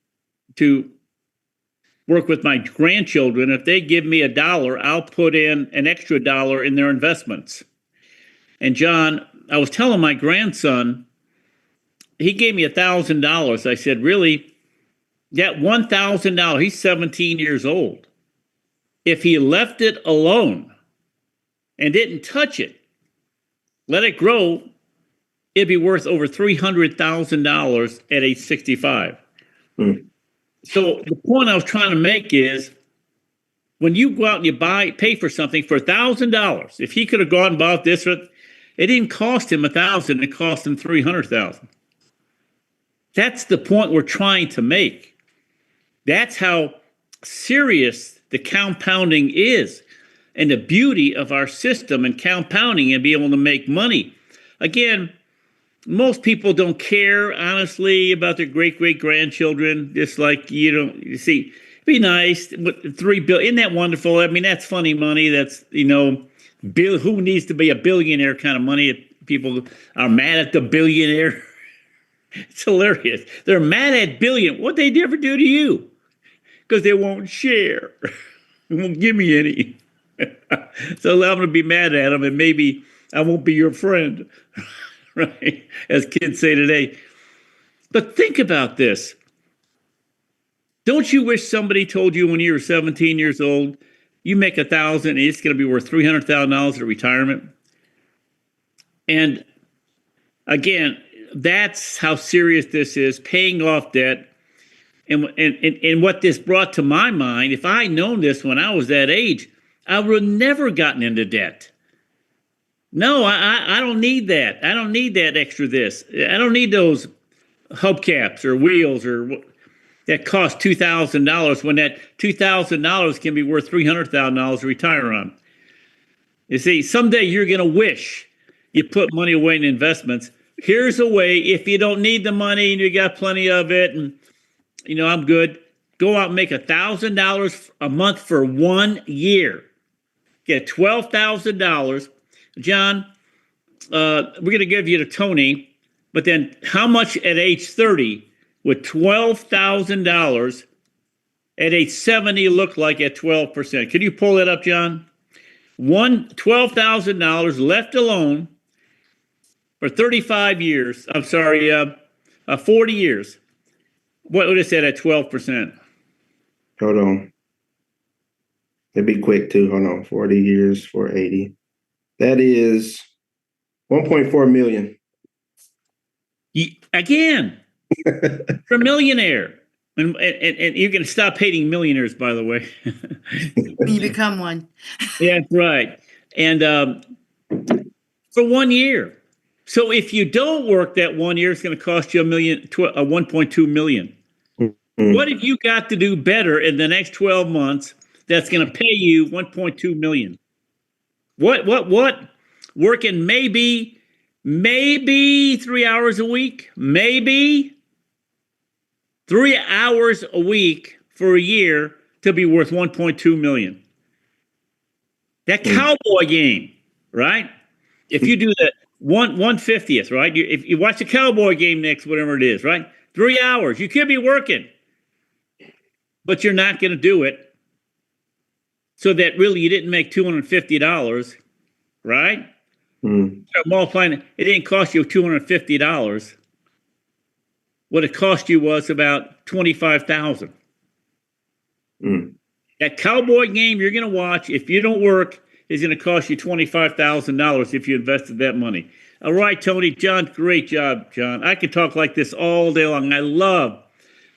to work with my grandchildren. If they give me $1, I'll put in an extra dollar in their investments. And John, I was telling my grandson, he gave me $1,000. I said, really? That $1,000, he's 17 years old. If he left it alone and didn't touch it, let it grow, it'd be worth over $300,000 at age 65. Mm. So the point I was trying to make is, when you go out and you pay for something for $1,000, if he could have gone and bought this, it didn't cost him $1,000, it cost him $300,000. That's the point we're trying to make. That's how serious the compounding is, and the beauty of our system and compounding and be able to make money. Again, most people don't care, honestly, about their great-great-grandchildren. Just like you see, be nice. $3 billion, isn't that wonderful? I mean, that's funny money. That's, who needs to be a billionaire kind of money? People are mad at the billionaire. It's hilarious. They're mad at billion. What'd they ever do to you? Because they won't share. They won't give me any. So I'm going to be mad at them, and maybe I won't be your friend, right? As kids say today. But think about this. Don't you wish somebody told you when you were 17 years old, you make $1,000 and it's going to be worth $300,000 at retirement? And again, that's how serious this is, paying off debt. And what this brought to my mind, if I known this when I was that age, I would have never gotten into debt. No, I don't need that. I don't need that extra this. I don't need those hubcaps or wheels that cost $2,000 when that $2,000 can be worth $300,000 to retire on. You see, someday you're going to wish you put money away in investments. Here's a way, if you don't need the money and you got plenty of it and, I'm good, go out and make $1,000 a month for 1 year. Get $12,000. John, we're going to give you to Tony, but then how much at age 30 would $12,000 at age 70 look like at 12%? Can you pull that up, John? $12,000 left alone for 35 years. I'm sorry, 40 years. What would it say at 12%? Hold on. It'd be quick too. Hold on. 40 years for 80. That is 1.4 million. Again, for a millionaire. And you're going to stop hating millionaires, by the way. You become one. Yeah, right. And for 1 year. So if you don't work that 1 year, it's going to cost you $1.2 million. Mm-hmm. What have you got to do better in the next 12 months that's going to pay you $1.2 million? What? Working maybe 3 hours a week, maybe 3 hours a week for a year to be worth $1.2 million. That cowboy game, right? If you do the 1/50th, right? If you watch the cowboy game next, whatever it is, right? 3 hours. You could be working, but you're not going to do it. So that really you didn't make $250, right? Start multiplying it. It didn't cost you $250. What it cost you was about $25,000. That cowboy game you're going to watch, if you don't work, is going to cost you $25,000 if you invested that money. All right, Tony, John, great job, John. I could talk like this all day long. I love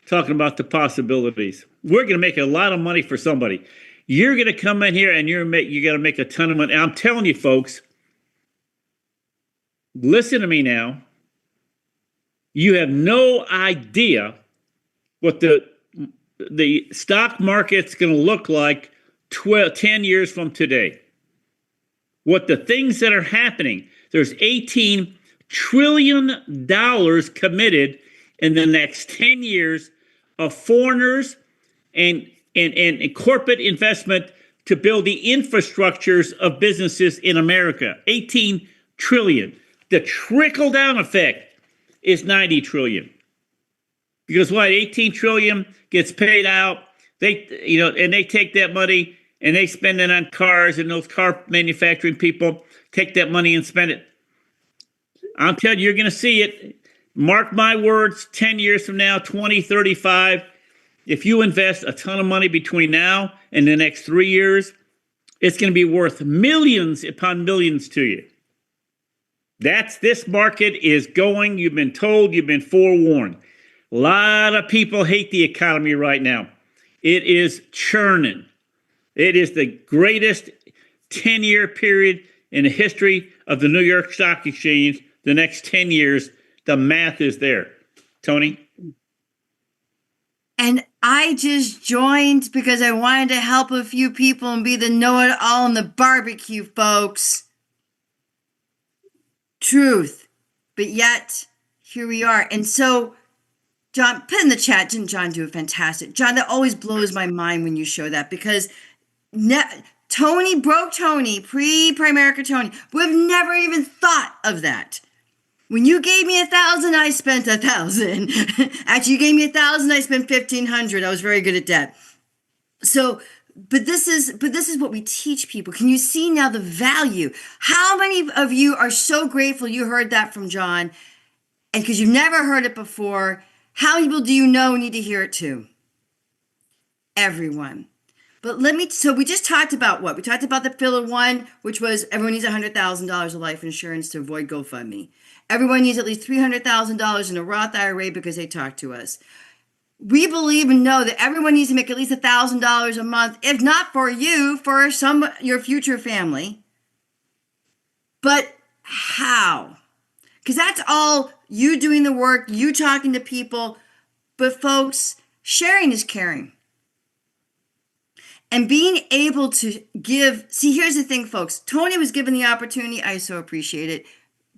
talking about the possibilities. We're going to make a lot of money for somebody. You're going to come in here and you're going to make a ton of money. And I'm telling you, folks, listen to me now. You have no idea what the stock market's going to look like 10 years from today. What the things that are happening. There's $18 trillion committed in the next 10 years of foreigners and corporate investment to build the infrastructures of businesses in America. 18 trillion. The trickle down effect is 90 trillion. Because what, 18 trillion gets paid out. And they take that money and they spend it on cars, and those car manufacturing people take that money and spend it. I'm telling you, you're going to see it. Mark my words, 10 years from now, 2035, if you invest a ton of money between now and the next 3 years, it's going to be worth millions upon millions to you. This market is going. You've been told, you've been forewarned. A lot of people hate the economy right now. It is churning. It is the greatest 10-year period in the history of the New York Stock Exchange. The next 10 years, the math is there. Tony? And I just joined because I wanted to help a few people and be the know-it-all in the barbecue, folks. Truth. But yet, here we are. And so, John, put in the chat, didn't John do it fantastic? John, that always blows my mind when you show that, because Tony, pre-Primerica Tony, would have never even thought of that. When you gave me 1,000, I spent 1,000. Actually, you gave me 1,000, I spent 1,500. I was very good at that. So, but this is what we teach people. Can you see now the value? How many of you are so grateful you heard that from John, and because you've never heard it before? How many people do you know need to hear it too? Everyone. But so we just talked about what? We talked about the pillar one, which was everyone needs $100,000 of life insurance to avoid GoFundMe. Everyone needs at least $300,000 in a Roth IRA because they talk to us. We believe and know that everyone needs to make at least $1,000 a month, if not for you, for your future family. But how? Because that's all you doing the work, you talking to people. But folks, sharing is caring. And being able to give, see, here's the thing, folks. Tony was given the opportunity. I so appreciate it.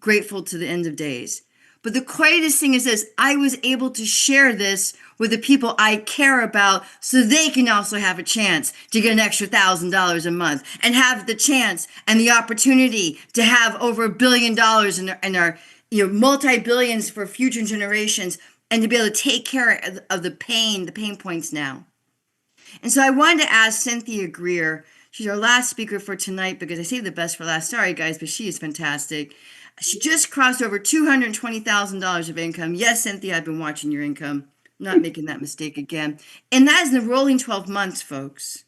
Grateful to the end of days. But the greatest thing is this: I was able to share this with the people I care about so they can also have a chance to get an extra $1,000 a month and have the chance and the opportunity to have over $1 billion in our multi-billions for future generations, and to be able to take care of the pain points now. And so I wanted to ask Cynthia Greer. She's our last speaker for tonight because I saved the best for last. Sorry, guys, but she is fantastic. She just crossed over $220,000 of income. Yes, Cynthia, I've been watching your income. I'm not making that mistake again. And that is in the rolling 12 months, folks.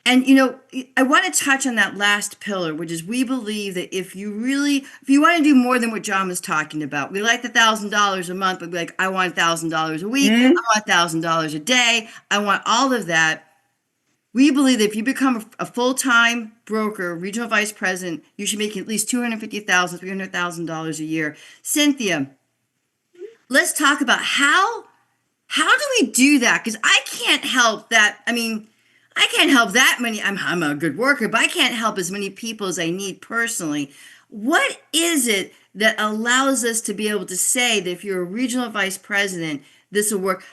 And, I want to touch on that last pillar, which is we believe that if you want to do more than what John was talking about, we like the $1,000 a month, but I want $1,000 a week. I want $1,000 a day. I want all of that. We believe that if you become a full-time broker, regional vice president, you should make at least $250,000, $300,000 a year. Cynthia, let's talk about how do we do that? Because I can't help that. I can't help that many. I'm a good worker, but I can't help as many people as I need personally. What is it that allows us to be able to say that if you're a regional vice president, this will work?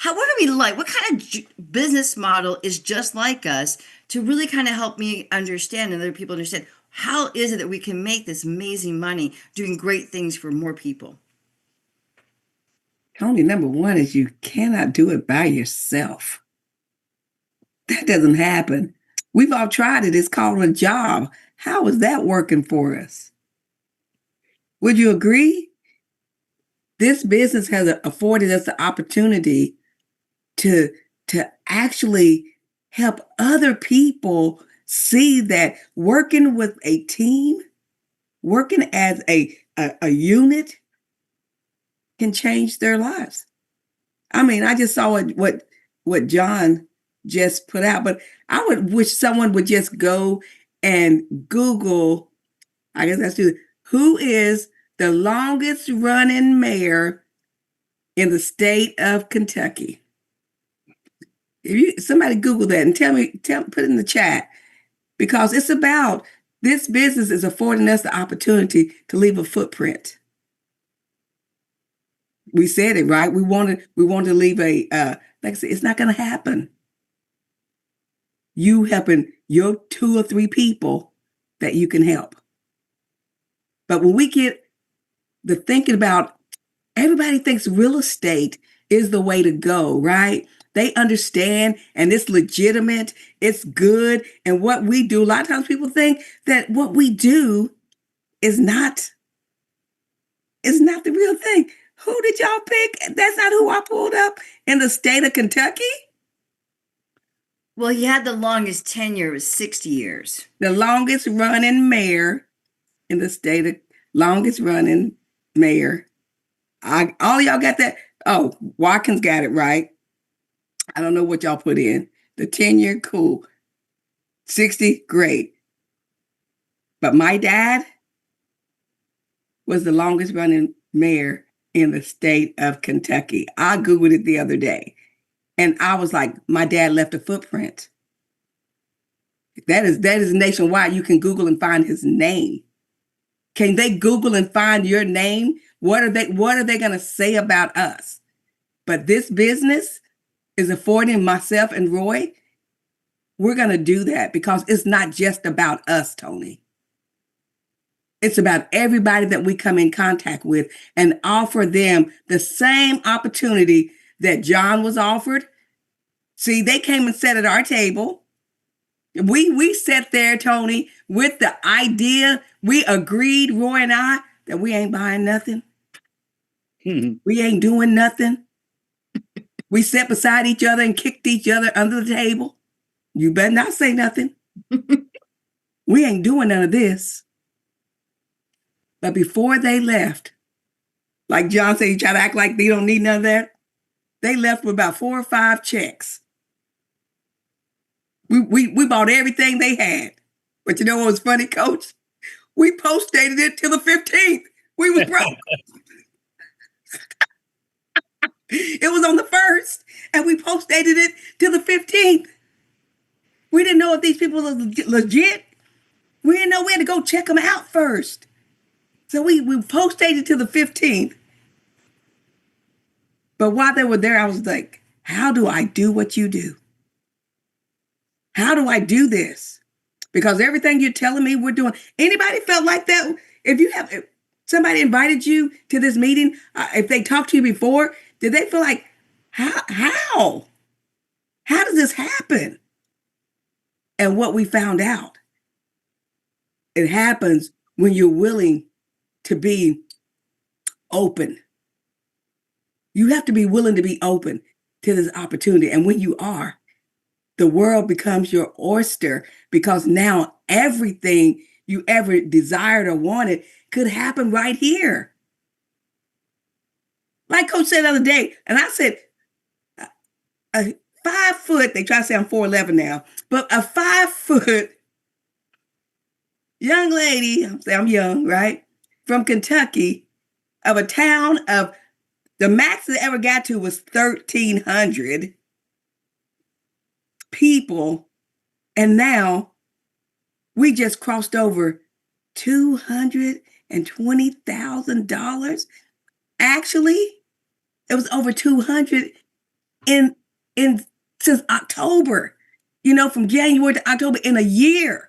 What are we like? What kind of business model is just like us to really kind of help me understand and other people understand? How is it that we can make this amazing money doing great things for more people? Tony, number one is you cannot do it by yourself. That doesn't happen. We've all tried it. It's called a job. How is that working for us? Would you agree? This business has afforded us the opportunity to actually help other people see that working with a team, working as a unit can change their lives. I just saw what John just put out, but I would wish someone would just go and Google, I guess that's who is the longest running mayor in the state of Kentucky. If somebody Google that and put it in the chat, because it's about this business is affording us the opportunity to leave a footprint. We said it, right? We want to leave like I said, it's not going to happen. You helping your 2 or 3 people that you can help. But when we get the thinking about everybody thinks real estate is the way to go, right? They understand and it's legitimate, it's good. And what we do, a lot of times people think that what we do is not the real thing. Who did y'all pick? That's not who I pulled up in the state of Kentucky. Well, he had the longest tenure, it was 60 years. The longest running mayor in the state of longest running mayor. All y'all got that? Oh, Watkins got it right. I don't know what y'all put in. The tenure, cool. 60, great. But my dad was the longest running mayor in the state of Kentucky. I Googled it the other day. And I was like, my dad left a footprint. That is nationwide. You can Google and find his name. Can they Google and find your name? What are they going to say about us? But this business is affording myself and Roy. We're going to do that because it's not just about us, Tony. It's about everybody that we come in contact with and offer them the same opportunity that John was offered. See, they came and sat at our table. We sat there, Tony, with the idea. We agreed, Roy and I, that we ain't buying nothing. We ain't doing nothing. We sat beside each other and kicked each other under the table. You better not say nothing. We ain't doing none of this. But before they left, like John said, he tried to act like they don't need none of that. They left with about 4 or 5 checks. We bought everything they had. But you know what was funny, Coach? We post-dated it till the 15th. We was broke. It was on the 1st, and we post-dated it till the 15th. We didn't know if these people were legit. We didn't know we had to go check them out first. So we post-dated till the 15th. But while they were there, I was like, how do I do what you do? How do I do this? Because everything you're telling me we're doing. Anybody felt like that? If somebody invited you to this meeting, if they talked to you before, did they feel like, how? How does this happen? And what we found out, it happens when you're willing to be open. You have to be willing to be open to this opportunity. And when you are, the world becomes your oyster because now everything you ever desired or wanted could happen right here. Like Coach said the other day, and I said, a 5 foot, they try to say I'm 4'11" now, but a 5 foot young lady, I'm young, right? From Kentucky, of a town of, the max it ever got to was 1,300 people. And now we just crossed over $220,000. Actually, it was over 200 in since October, from January to October, in a year.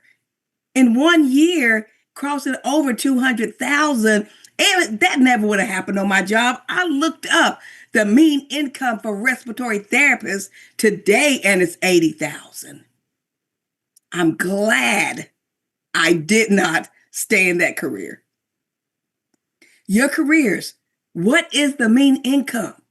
In 1 year, crossing over 200,000. And that never would have happened on my job. I looked up the mean income for respiratory therapists today, and it's 80,000. I'm glad I did not stay in that career. Your careers, what is the mean income?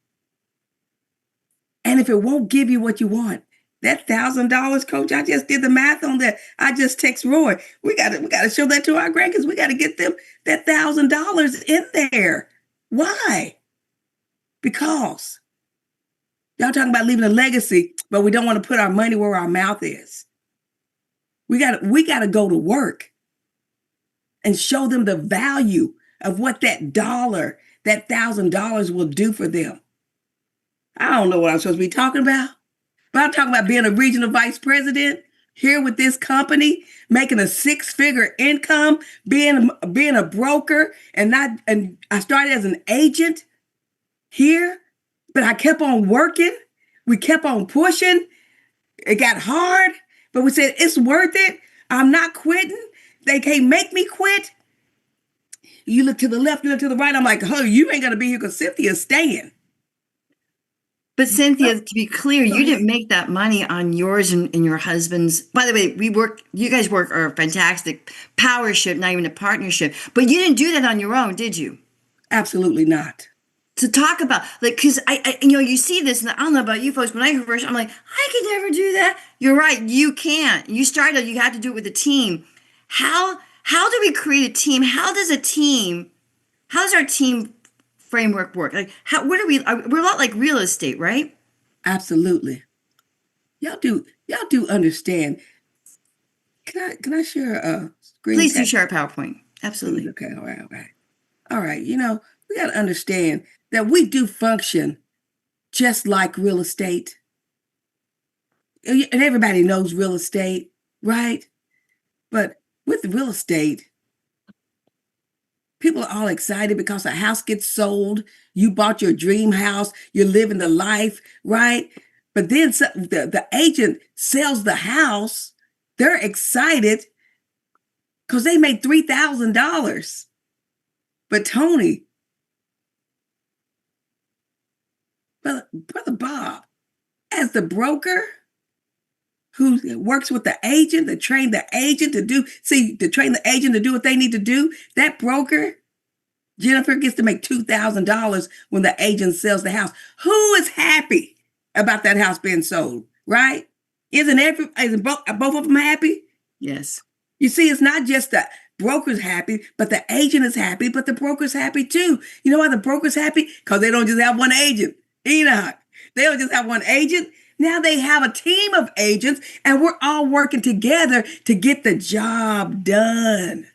And if it won't give you what you want, that $1,000, Coach, I just did the math on that. I just text Roy. We gotta show that to our grandkids. We gotta get them that $1,000 in there. Why? Because y'all talking about leaving a legacy, but we don't want to put our money where our mouth is. We gotta go to work and show them the value of what that $1,000 will do for them. I don't know what I'm supposed to be talking about. But I'm talking about being a regional vice president here with this company, making a 6-figure income, being a broker, and I started as an agent here, but I kept on working. We kept on pushing. It got hard, but we said it's worth it. I'm not quitting. They can't make me quit. You look to the left, you look to the right. I'm like, oh, you ain't gonna be here because Cynthia's staying. But Cynthia, to be clear, you didn't make that money on yours and your husband's. By the way, you guys work are a fantastic powership, not even a partnership. But you didn't do that on your own, did you? Absolutely not. To talk about, like, because you see this, and I don't know about you folks, when I heard first, I'm like, I could never do that. You're right, you can't. You started, you have to do it with a team. How do we create a team? How does our team framework work? Like, what are we're a lot like real estate, right? Absolutely. Y'all do understand. Can I share a screen? Please do share a PowerPoint. Absolutely. Okay, all right. We got to understand that we do function just like real estate. And everybody knows real estate, right? But with real estate, people are all excited because a house gets sold. You bought your dream house. You're living the life, right? But then the agent sells the house. They're excited because they made $3,000. But Tony, Brother Bob, as the broker who works with the agent, to train the agent to train the agent to do what they need to do, that broker, Jennifer, gets to make $2,000 when the agent sells the house. Who is happy about that house being sold, right? Isn't both of them happy? Yes. You see, it's not just the broker's happy, but the agent is happy, but the broker's happy too. You know why the broker's happy? Because they don't just have one agent. Enoch, they don't just have one agent. Now they have a team of agents, and we're all working together to get the job done.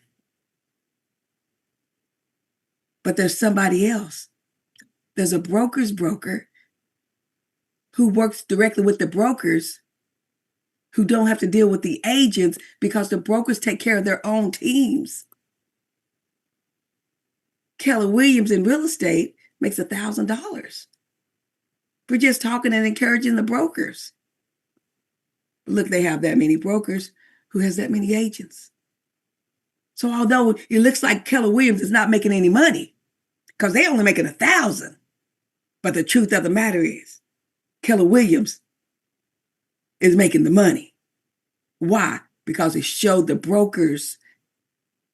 But there's somebody else. There's a broker's broker who works directly with the brokers who don't have to deal with the agents because the brokers take care of their own teams. Keller Williams in real estate makes $1,000 for just talking and encouraging the brokers. But look, they have that many brokers who has that many agents. So although it looks like Keller Williams is not making any money because they're only making $1,000, but the truth of the matter is Keller Williams is making the money. Why? Because it showed the brokers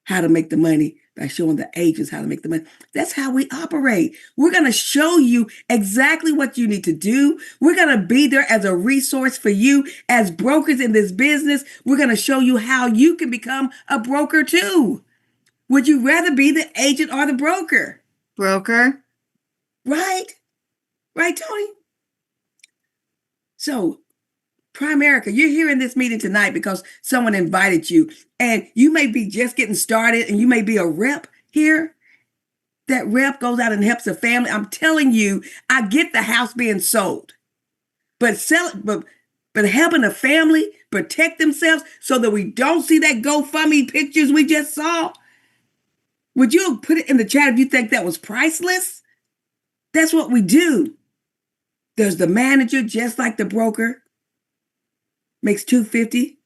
how to make the money by showing the agents how to make the money. That's how we operate. We're going to show you exactly what you need to do. We're going to be there as a resource for you as brokers in this business. We're going to show you how you can become a broker too. Would you rather be the agent or the broker? Broker. Right? Right, Tony? So, Primerica, you're here in this meeting tonight because someone invited you, and you may be just getting started and you may be a rep here. That rep goes out and helps a family. I'm telling you, I get the house being sold, but helping a family protect themselves so that we don't see that GoFundMe pictures we just saw. Would you put it in the chat if you think that was priceless? That's what we do. There's the manager, just like the broker, makes $250,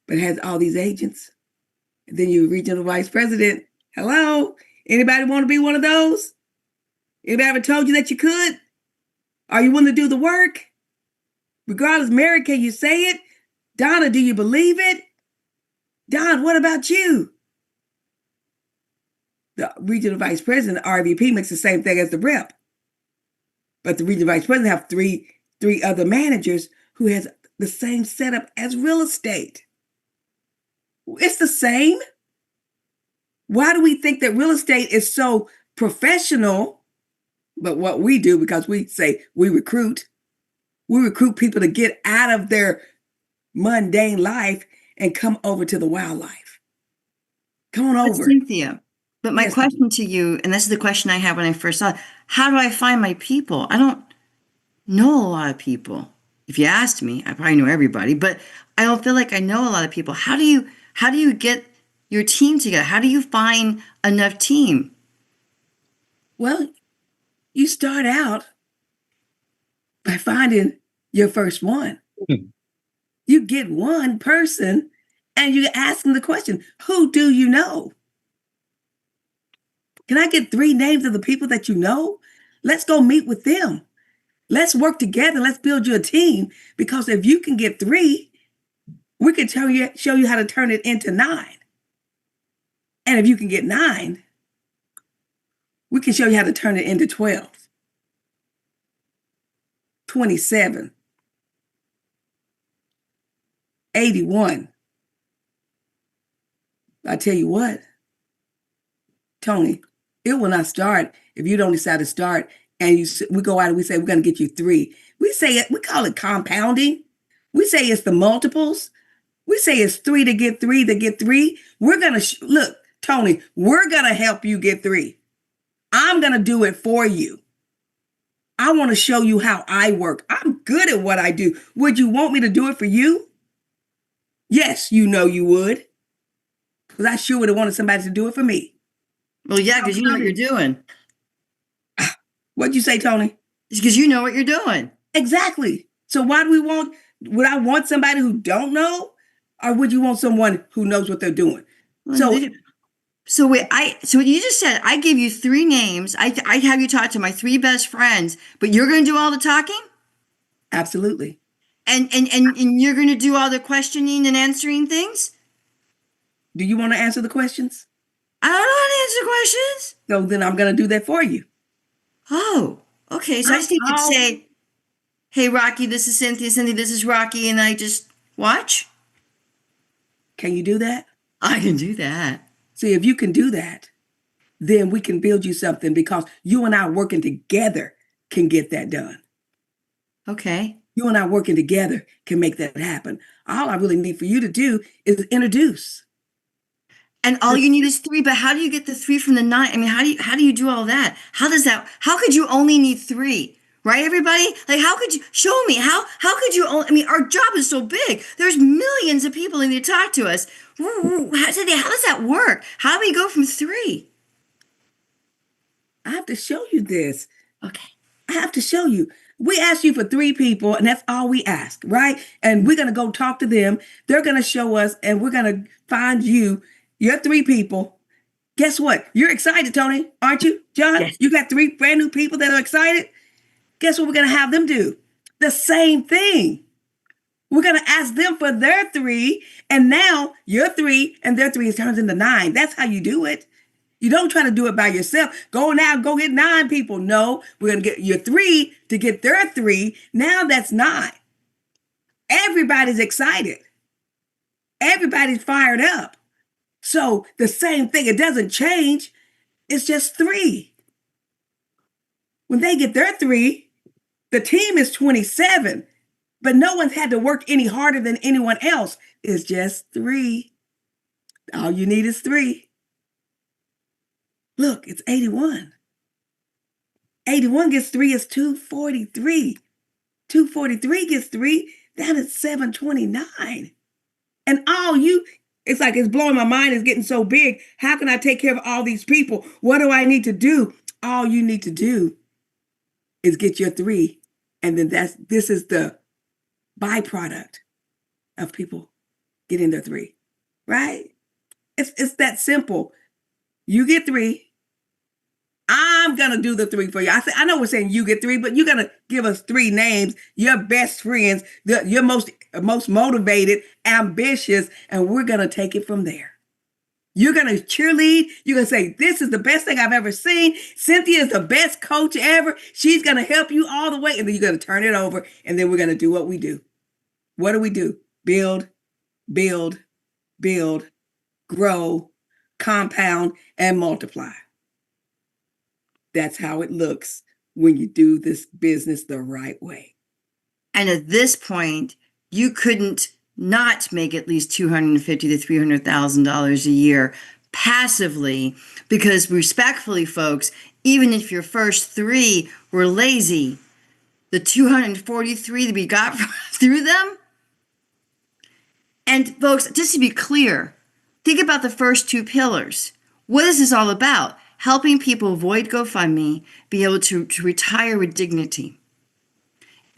but has all these agents. And then you regional vice president. Hello? Anybody want to be one of those? Anybody ever told you that you could? Are you willing to do the work? Regardless, Mary, can you say it? Donna, do you believe it? Don, what about you? The regional vice president, RVP, makes the same thing as the rep. But the regional vice president have three other managers who has the same setup as real estate. It's the same. Why do we think that real estate is so professional? But what we do, because we say we recruit people to get out of their mundane life and come over to the wildlife. Come on over. Cynthia, but my Yes, question to you, and this is the question I had when I first saw it, how do I find my people? I don't know a lot of people. If you asked me, I probably know everybody, but I don't feel like I know a lot of people. How do you get your team together? How do you find enough team? Well, you start out by finding your first one. You get one person and you ask them the question, who do you know? Can I get 3 names of the people that you know? Let's go meet with them. Let's work together. Let's build you a team. Because if you can get 3, we can show you how to turn it into 9. And if you can get 9, we can show you how to turn it into 12, 27, 81. I tell you what, Tony, it will not start if you don't decide to start and we go out and we say, we're going to get you 3. We say it, we call it compounding. We say it's the multiples. We say it's 3 to get 3 to get 3. We're going to, look, Tony, we're going to help you get 3. I'm going to do it for you. I want to show you how I work. I'm good at what I do. Would you want me to do it for you? Yes, you know you would. Because I sure would have wanted somebody to do it for me. Well, yeah, because you know what you're doing. What'd you say, Tony? It's because you know what you're doing. Exactly. So why do we want, would I want somebody who don't know? Or would you want someone who knows what they're doing? So wait, so what you just said, I gave you 3 names. I have you talk to my 3 best friends, but you're going to do all the talking? Absolutely. And you're going to do all the questioning and answering things? Do you want to answer the questions? I don't know how to answer questions. So then I'm going to do that for you. Oh, okay. So I just need to say, hey, Rocky, this is Cynthia. Cynthia, this is Rocky. And I just watch? Can you do that? I can do that. See, if you can do that, then we can build you something because you and I working together can get that done. Okay. You and I working together can make that happen. All I really need for you to do is introduce. And all you need is 3, but how do you get the 3 from the 9? I mean, how do you do all that? How could you only need 3? Right, everybody? Like, how could you show me? How could you only, I mean, our job is so big. There's millions of people that need to talk to us. How does that work? How do we go from 3? I have to show you this. Okay. I have to show you. We asked you for 3 people, and that's all we ask, right? And we're going to go talk to them. They're going to show us, and we're going to find you your 3 people. Guess what? You're excited, Tony, aren't you, John? Yes. You got 3 brand new people that are excited. Guess what we're going to have them do? The same thing. We're going to ask them for their 3, and now your 3 and their 3 turns into 9. That's how you do it. You don't try to do it by yourself. Go get 9 people. No, we're going to get your 3 to get their 3. Now that's 9. Everybody's excited. Everybody's fired up. So the same thing, it doesn't change. It's just 3. When they get their 3, the team is 27, but no one's had to work any harder than anyone else. It's just 3. All you need is 3. Look, it's 81. 81 gets 3 is 243. 243 gets 3, that is 729. And it's like it's blowing my mind. It's getting so big. How can I take care of all these people? What do I need to do? All you need to do is get your 3. And then this is the byproduct of people getting their 3, right? It's that simple. You get 3. I'm going to do the 3 for you. I know we're saying you get 3, but you're going to give us 3 names, your best friends, your most motivated, ambitious, and we're going to take it from there. You're going to cheerlead. You're going to say, this is the best thing I've ever seen. Cynthia is the best coach ever. She's going to help you all the way. And then you're going to turn it over, and then we're going to do what we do. What do we do? Build, build, build, grow, compound, and multiply. That's how it looks when you do this business the right way. And at this point, you couldn't not make at least $250,000 to $300,000 a year passively, because respectfully, folks, even if your first 3 were lazy, the 243 that we got through them. And folks, just to be clear, think about the first 2 pillars. What is this all about? Helping people avoid GoFundMe, be able to retire with dignity.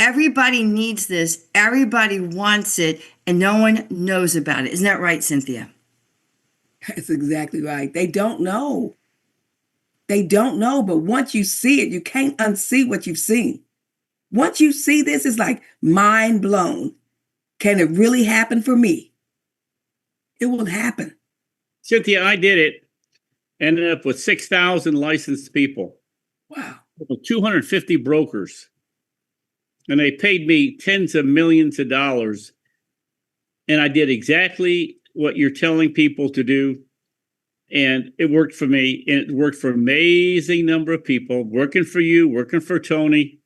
Everybody needs this. Everybody wants it, and no one knows about it. Isn't that right, Cynthia? That's exactly right. They don't know. They don't know, but once you see it, you can't unsee what you've seen. Once you see this, it's like mind blown. Can it really happen for me? It will happen. Cynthia, I did it. Ended up with 6,000 licensed people, Wow. 250 brokers, and they paid me tens of millions of dollars. And I did exactly what you're telling people to do. And it worked for me. And it worked for an amazing number of people, working for you, working for Tony.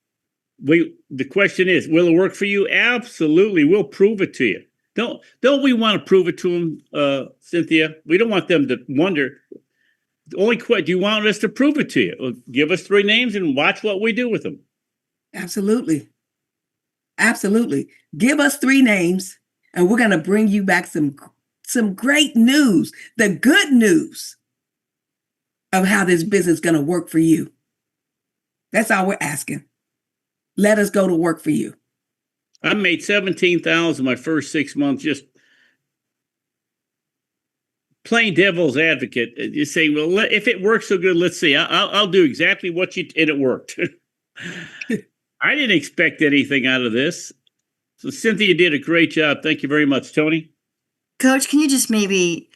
The question is, will it work for you? Absolutely. We'll prove it to you. Don't we want to prove it to them, Cynthia? We don't want them to wonder. The only question, do you want us to prove it to you? Well, give us 3 names and watch what we do with them. Absolutely. Absolutely. Give us 3 names and we're going to bring you back some great news, the good news of how this business is going to work for you. That's all we're asking. Let us go to work for you. I made 17,000 my first 6 months, just plain devil's advocate. You say, well, if it works so good, let's see. I'll do exactly what and it worked. I didn't expect anything out of this. So Cynthia did a great job. Thank you very much, Tony. Coach, can you just maybe,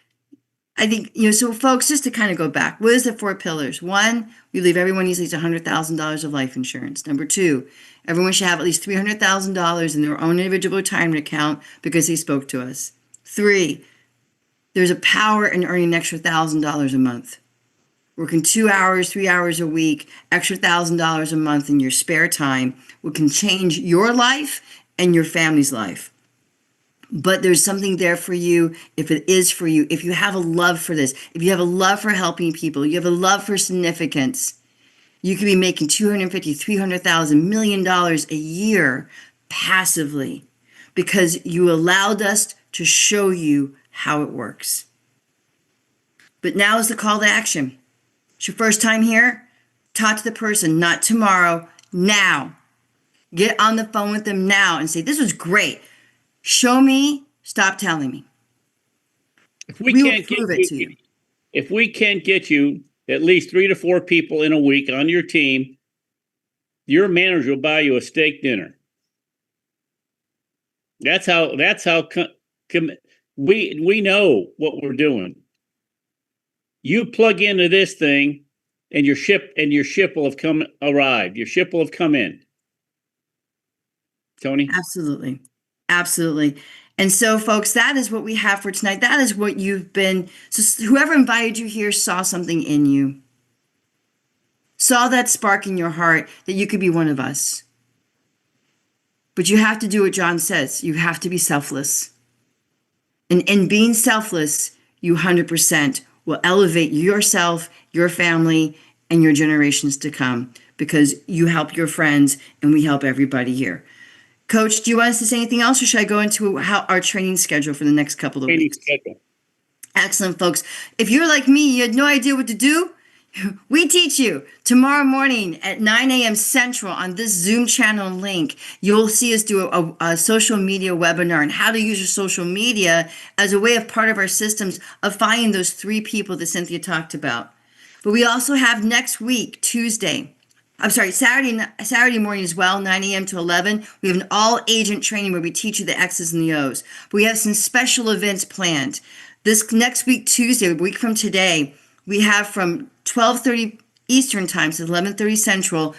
I think, so folks, just to kind of go back, what is the 4 pillars? 1, we believe everyone needs at least $100,000 of life insurance. Number 2, everyone should have at least $300,000 in their own individual retirement account because they spoke to us. 3, there's a power in earning an extra $1,000 a month. Working 2 hours, 3 hours a week, extra $1,000 a month in your spare time, what can change your life and your family's life. But there's something there for you if it is for you. If you have a love for this, if you have a love for helping people, you have a love for significance, you could be making $250,000, $300,000, $1 million a year passively because you allowed us to show you how it works. But now is the call to action. It's your first time here? Talk to the person, not tomorrow, now. Get on the phone with them now and say, this was great. Show me, stop telling me. We will prove it to you. If we can't get you at least 3 to 4 people in a week on your team, your manager will buy you a steak dinner. That's how we know what we're doing. You plug into this thing and your ship will have arrived. Your ship will have come in. Tony? Absolutely. Absolutely. And so, folks, that is what we have for tonight. That is what you've been. So whoever invited you here saw something in you, saw that spark in your heart that you could be one of us. But you have to do what John says. You have to be selfless. And in being selfless, you 100% will elevate yourself, your family, and your generations to come because you help your friends and we help everybody here. Coach, do you want us to say anything else or should I go into our training schedule for the next couple of weeks? Excellent, folks. If you're like me, you had no idea what to do, we teach you tomorrow morning at 9 a.m. Central on this Zoom channel link. You'll see us do a social media webinar on how to use your social media as a way of part of our systems of finding those 3 people that Cynthia talked about. But we also have next week, Saturday morning as well, 9 a.m. to 11. We have an all-agent training where we teach you the X's and the O's. But we have some special events planned. This next week, Tuesday, a week from today, we have from 12:30 Eastern time to 11:30 Central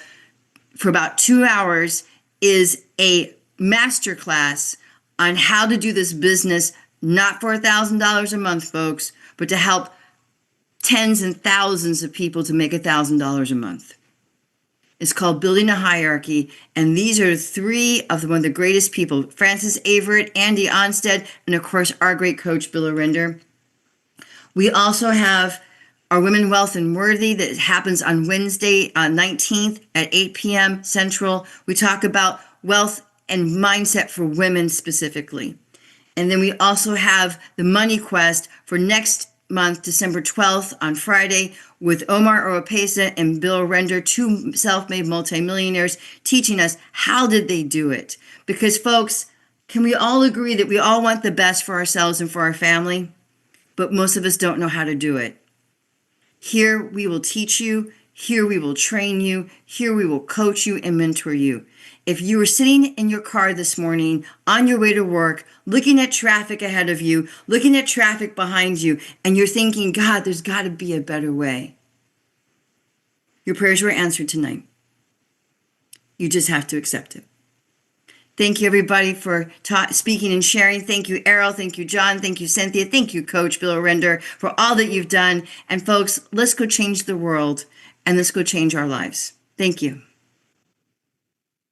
for about 2 hours is a masterclass on how to do this business, not for $1,000 a month, folks, but to help tens and thousands of people to make $1,000 a month. It's called Building a Hierarchy, and these are 3 of one of the greatest people, Francis Averett, Andy Onstead, and of course our great coach, Bill Orender. We also have our Women, Wealth, and Worthy that happens on Wednesday, 19th at 8 p.m. Central. We talk about wealth and mindset for women specifically. And then we also have the Money Quest for next month, December 12th on Friday with Omar Oropesa and Bill Orender, 2 self-made multimillionaires, teaching us how did they do it. Because folks, can we all agree that we all want the best for ourselves and for our family? But most of us don't know how to do it. Here we will teach you. Here we will train you. Here we will coach you and mentor you. If you were sitting in your car this morning on your way to work, looking at traffic ahead of you, looking at traffic behind you, and you're thinking, God, there's got to be a better way. Your prayers were answered tonight. You just have to accept it. Thank you, everybody, for speaking and sharing. Thank you, Errol. Thank you, John. Thank you, Cynthia. Thank you, Coach Bill Orender, for all that you've done. And folks, let's go change the world and let's go change our lives. Thank you.